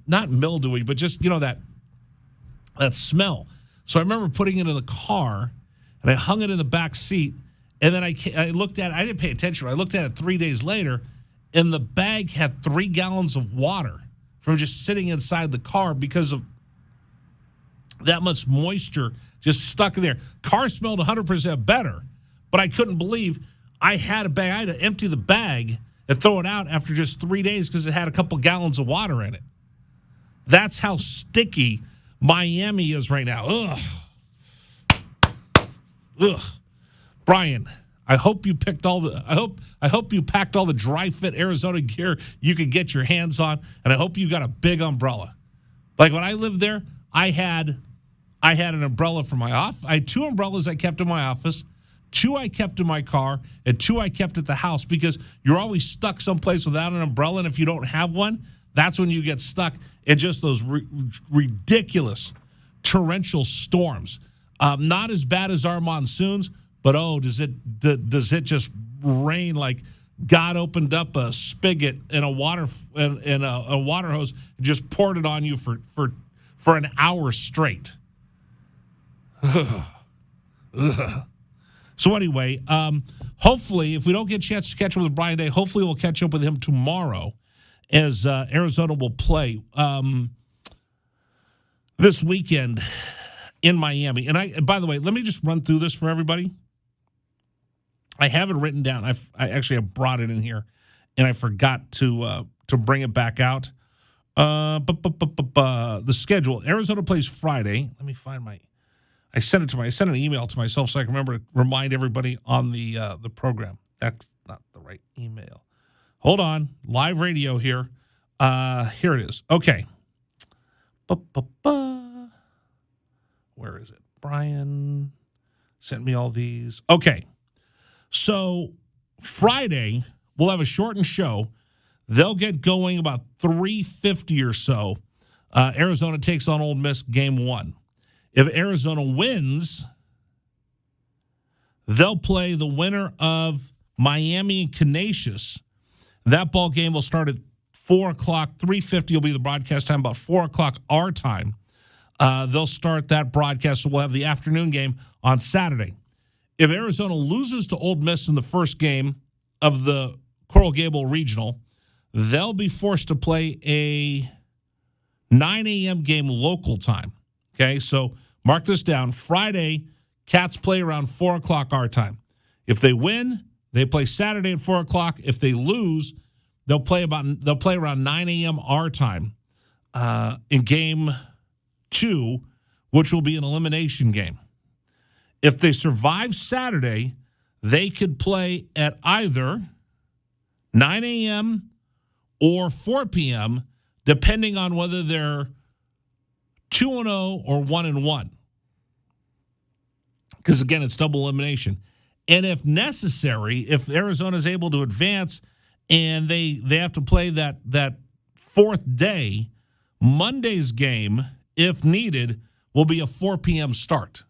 not mildewy, but just, that smell. So I remember putting it in the car, and I hung it in the back seat, and then I looked at it. I didn't pay attention. I looked at it 3 days later, and the bag had 3 gallons of water from just sitting inside the car because of that much moisture just stuck in there. Car smelled 100% better, but I couldn't believe I had a bag. I had to empty the bag and throw it out after just 3 days because it had a couple gallons of water in it. That's how sticky Miami is right now. Ugh. Brian, I hope you picked I hope you packed all the dry fit Arizona gear you could get your hands on, and I hope you got a big umbrella. Like when I lived there, I had an umbrella for my office. I had 2 umbrellas I kept in my office, 2 I kept in my car, and 2 I kept at the house because you're always stuck someplace without an umbrella, and if you don't have one, that's when you get stuck in just those ridiculous torrential storms. Not as bad as our monsoons, but does it just rain like God opened up a spigot in a water hose and just poured it on you for an hour straight. So anyway, hopefully, if we don't get a chance to catch up with Brian Day, hopefully we'll catch up with him tomorrow as Arizona will play this weekend in Miami. And by the way, let me just run through this for everybody. I have it written down. I actually have brought it in here, and I forgot to bring it back out. The schedule: Arizona plays Friday. Let me find I sent an email to myself so I can remember to remind everybody on the program. That's not the right email. Hold on, live radio here. Here it is. Okay. Where is it? Brian sent me all these. Okay. So Friday, we'll have a shortened show. They'll get going about 3:50 or so. Arizona takes on Ole Miss game 1. If Arizona wins, they'll play the winner of Miami and Canisius. That ball game will start at 4 o'clock. 3:50 will be the broadcast time, about 4 o'clock our time. They'll start that broadcast, so we'll have the afternoon game on Saturday. If Arizona loses to Ole Miss in the first game of the Coral Gable Regional, they'll be forced to play a 9 a.m. game local time. Okay, so mark this down. Friday, Cats play around 4 o'clock our time. If they win, they play Saturday at 4 o'clock. If they lose, they'll play around 9 a.m. our time in game 2, which will be an elimination game. If they survive Saturday, they could play at either 9 a.m. or 4 p.m., depending on whether they're 2-0 or 1-1. Because, again, it's double elimination. And if necessary, if Arizona is able to advance and they have to play that fourth day, Monday's game, if needed, will be a 4 p.m. start.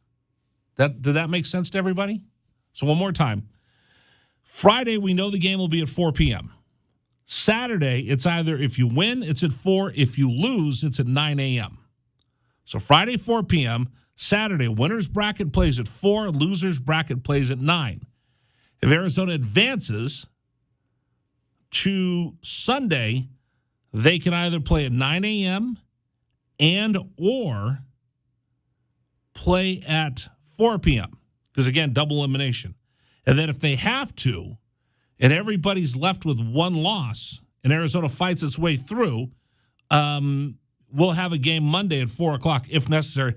Did that make sense to everybody? So one more time. Friday, we know the game will be at 4 p.m. Saturday, it's either if you win, it's at 4. If you lose, it's at 9 a.m. So Friday, 4 p.m. Saturday, winner's bracket plays at 4. Loser's bracket plays at 9. If Arizona advances to Sunday, they can either play at 9 a.m. and or play at 4 p.m. Because, again, double elimination. And then if they have to, and everybody's left with one loss, and Arizona fights its way through, we'll have a game Monday at 4 o'clock if necessary.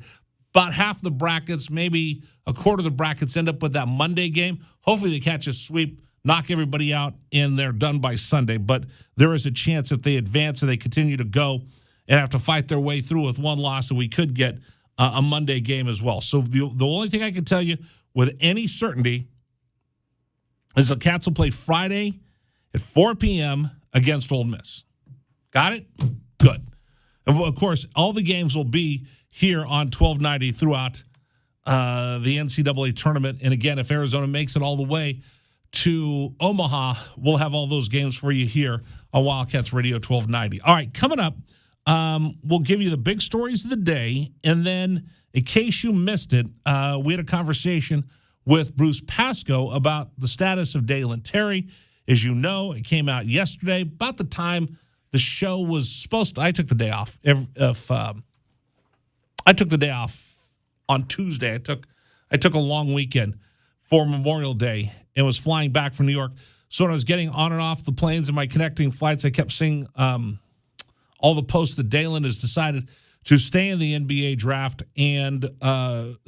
About half the brackets, maybe a quarter of the brackets end up with that Monday game. Hopefully they catch a sweep, knock everybody out, and they're done by Sunday. But there is a chance if they advance and they continue to go and have to fight their way through with one loss, that we could get a Monday game as well. So the only thing I can tell you with any certainty is the Cats will play Friday at 4 p.m. against Ole Miss. Got it? Good. And, of course, all the games will be here on 1290 throughout the NCAA tournament. And, again, if Arizona makes it all the way to Omaha, we'll have all those games for you here on Wildcats Radio 1290. All right, coming up, we'll give you the big stories of the day. And then, in case you missed it, we had a conversation with Bruce Pascoe about the status of Dalen Terry. As you know, it came out yesterday, about the time the show was supposed to. I took the day off. I took the day off on Tuesday. I took a long weekend for Memorial Day and was flying back from New York. So when I was getting on and off the planes and my connecting flights, I kept seeing all the posts that Dalen has decided to stay in the NBA draft and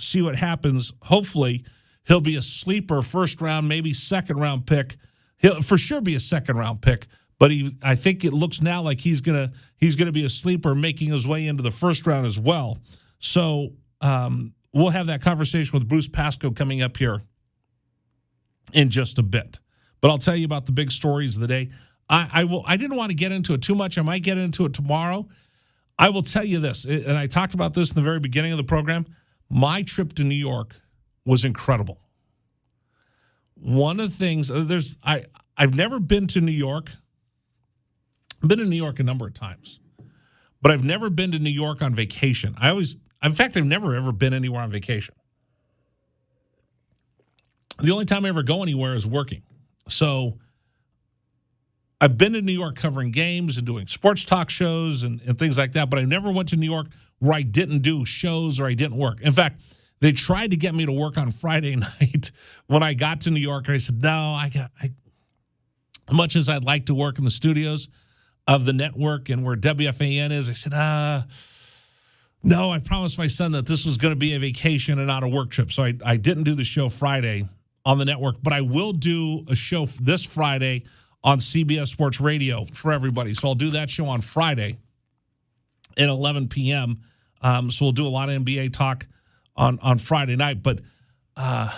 see what happens. Hopefully, he'll be a sleeper first round, maybe second round pick. He'll for sure be a second round pick, but I think it looks now like he's gonna be a sleeper, making his way into the first round as well. So we'll have that conversation with Bruce Pascoe coming up here in just a bit. But I'll tell you about the big stories of the day. I didn't want to get into it too much. I might get into it tomorrow. I will tell you this, and I talked about this in the very beginning of the program. My trip to New York was incredible. One of the things, I've never been to New York. I've been to New York a number of times, but I've never been to New York on vacation. I've never ever been anywhere on vacation. The only time I ever go anywhere is working. So I've been to New York covering games and doing sports talk shows and things like that, but I never went to New York where I didn't do shows or I didn't work. In fact, they tried to get me to work on Friday night when I got to New York. And I said, no, as much as I'd like to work in the studios of the network and where WFAN is, I said, no, I promised my son that this was going to be a vacation and not a work trip. So I didn't do the show Friday on the network, but I will do a show this Friday on CBS Sports Radio for everybody. So I'll do that show on Friday at 11 p.m. So we'll do a lot of NBA talk on Friday night. But I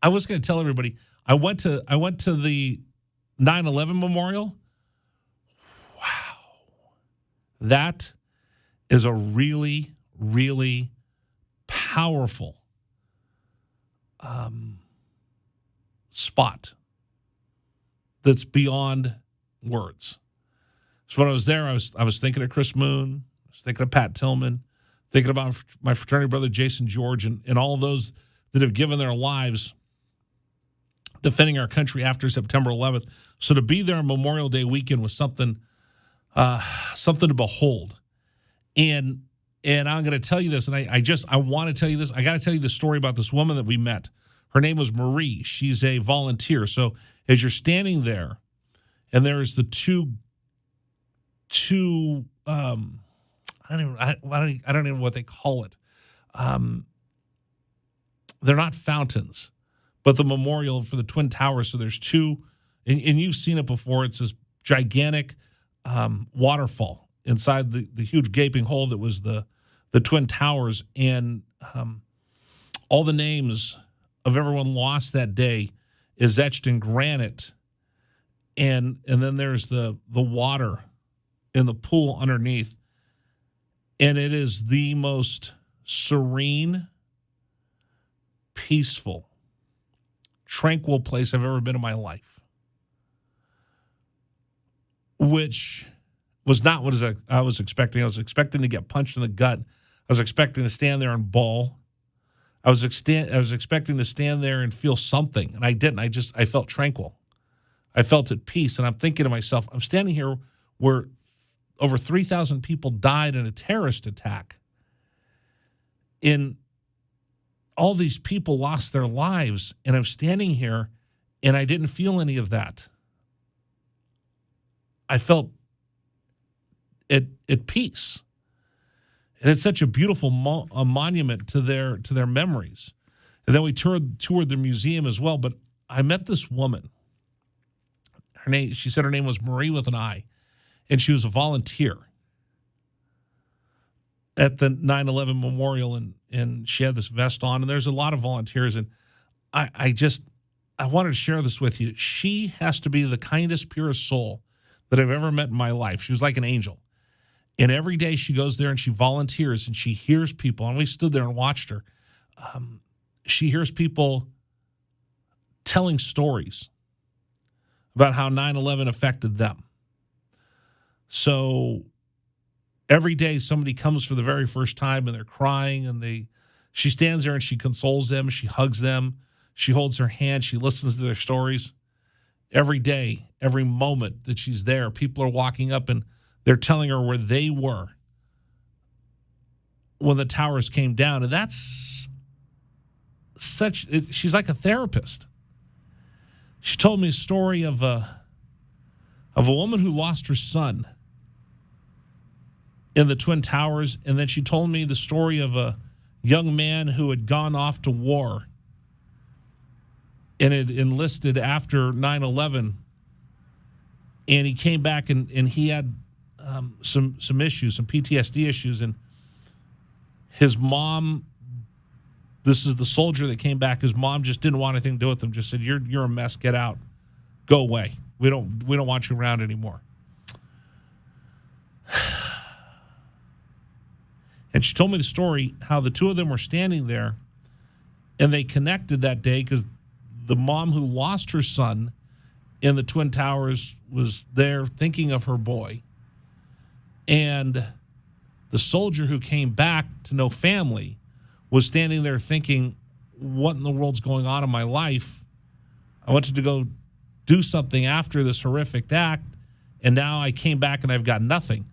was going to tell everybody, I went to the 9/11 memorial. Wow. That is a really, really powerful spot that's beyond words. So when I was there, I was thinking of Chris Moon, I was thinking of Pat Tillman, thinking about my fraternity brother Jason George and all those that have given their lives defending our country after September 11th. So to be there on Memorial Day weekend was something to behold. And I'm going to tell you this, and I want to tell you this. I got to tell you the story about this woman that we met. Her name was Marie. She's a volunteer. So as you're standing there, and there's the two I don't even know what they call it. They're not fountains, but the memorial for the Twin Towers. So there's two, and you've seen it before. It's this gigantic waterfall inside the huge gaping hole that was the Twin Towers, and all the names of everyone lost that day is etched in granite, and then there's the water in the pool underneath, and it is the most serene, peaceful, tranquil place I've ever been in my life, which was not what I was expecting. I was expecting to get punched in the gut. I was expecting to stand there and bawl. I was expecting to stand there and feel something, and I didn't. I felt tranquil. I felt at peace, and I'm thinking to myself, I'm standing here where over 3,000 people died in a terrorist attack. And all these people lost their lives, and I'm standing here, and I didn't feel any of that. I felt at peace. And it's such a beautiful monument to their memories. And then we toured the museum as well. But I met this woman. She said her name was Marie with an I, and she was a volunteer at the 9/11 memorial, and she had this vest on. And there's a lot of volunteers, and I wanted to share this with you. She has to be the kindest, purest soul that I've ever met in my life. She was like an angel. And every day she goes there and she volunteers and she hears people. And we stood there and watched her. She hears people telling stories about how 9/11 affected them. So every day somebody comes for the very first time and they're crying, and she stands there and she consoles them. She hugs them. She holds their hand. She listens to their stories. Every day, every moment that she's there, people are walking up and they're telling her where they were when the towers came down. And that's she's like a therapist. She told me a story of a woman who lost her son in the Twin Towers. And then she told me the story of a young man who had gone off to war and had enlisted after 9/11. And he came back and he had some issues, some PTSD issues, and his mom, this is the soldier that came back, his mom just didn't want anything to do with him, just said, you're a mess, get out, go away, we don't want you around anymore. And she told me the story how the two of them were standing there and they connected that day because the mom who lost her son in the Twin Towers was there thinking of her boy. And the soldier who came back to no family was standing there thinking, what in the world's going on in my life? I wanted to go do something after this horrific act, and now I came back and I've got nothing.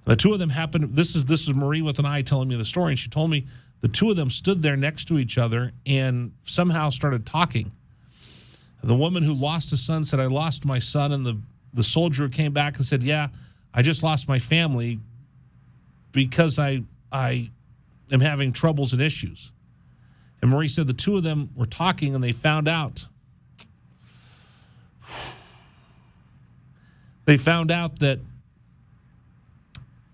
The two of them happened, this is Marie with an I telling me the story, and she told me the two of them stood there next to each other and somehow started talking. The woman who lost a son said, I lost my son, and the soldier who came back and said, yeah, I just lost my family because I am having troubles and issues. And Marie said the two of them were talking and they found out that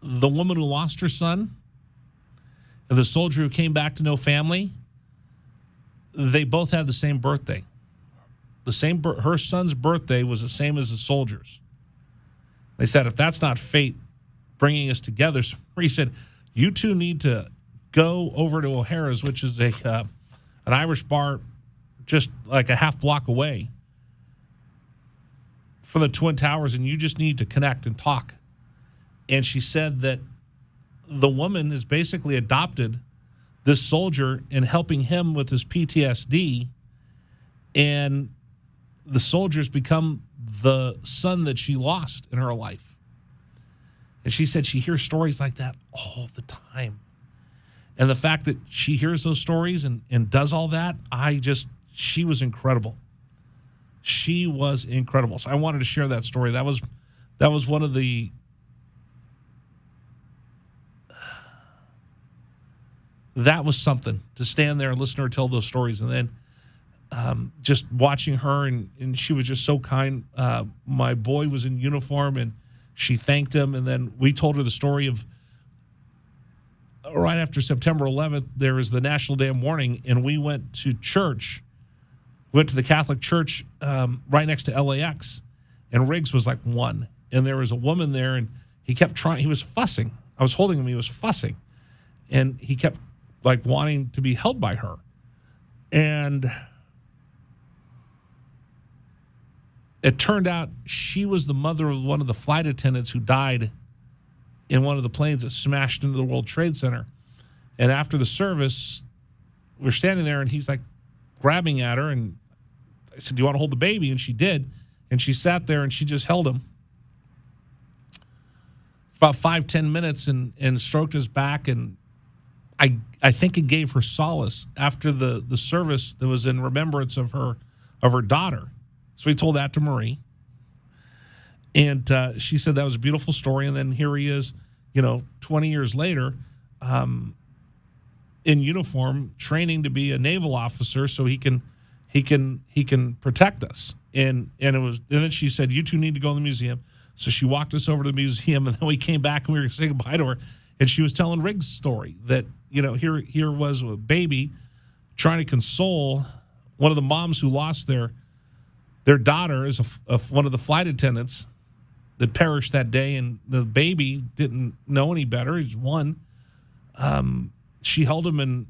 the woman who lost her son and the soldier who came back to no family, they both had the same birthday. Her son's birthday was the same as the soldier's. They said, if that's not fate bringing us together, so Marie said, you two need to go over to O'Hara's, which is an Irish bar just like a half block away from the Twin Towers, and you just need to connect and talk. And she said that the woman has basically adopted this soldier and helping him with his PTSD, and the soldier's become the son that she lost in her life. And she said she hears stories like that all the time. And the fact that she hears those stories and does all that, she was incredible. She was incredible. So I wanted to share that story. That was one of the that was something to stand there and listen to her tell those stories. And then just watching her, and she was just so kind. My boy was in uniform, and she thanked him. And then we told her the story of right after September 11th, there was the National Day of Mourning, and we went to church. Went to the Catholic church right next to LAX, and Riggs was like 1. And there was a woman there, and he kept trying. He was fussing. I was holding him. He was fussing. And he kept like wanting to be held by her. And it turned out she was the mother of one of the flight attendants who died in one of the planes that smashed into the World Trade Center. And after the service, we're standing there, and he's like grabbing at her. And I said, "Do you want to hold the baby?" And she did. And she sat there, and she just held him about 5-10 minutes and stroked his back. And I think it gave her solace after the service that was in remembrance of her daughter. So we told that to Marie. And she said that was a beautiful story. And then here he is, 20 years later, in uniform, training to be a naval officer so he can protect us. And then she said, "You two need to go in the museum." So she walked us over to the museum, and then we came back and we were saying goodbye to her. And she was telling Riggs' story that, here was a baby trying to console one of the moms who lost their daughter as one of the flight attendants that perished that day, and the baby didn't know any better. He's 1. She held him, and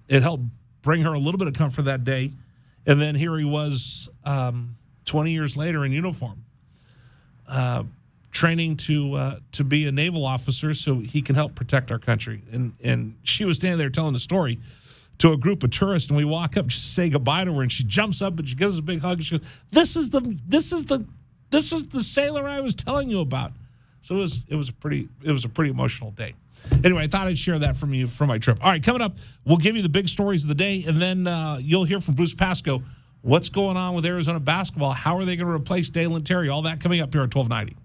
it helped bring her a little bit of comfort that day. And then here he was 20 years later in uniform, training to be a naval officer so he can help protect our country. And she was standing there telling the story to a group of tourists, and we walk up just to say goodbye to her, and she jumps up and she gives us a big hug, and she goes, This is the sailor I was telling you about." So it was a pretty emotional day. Anyway, I thought I'd share that from you from my trip. All right, coming up, we'll give you the big stories of the day, and then you'll hear from Bruce Pascoe what's going on with Arizona basketball. How are they going to replace Dalen Terry? All that coming up here at 1290.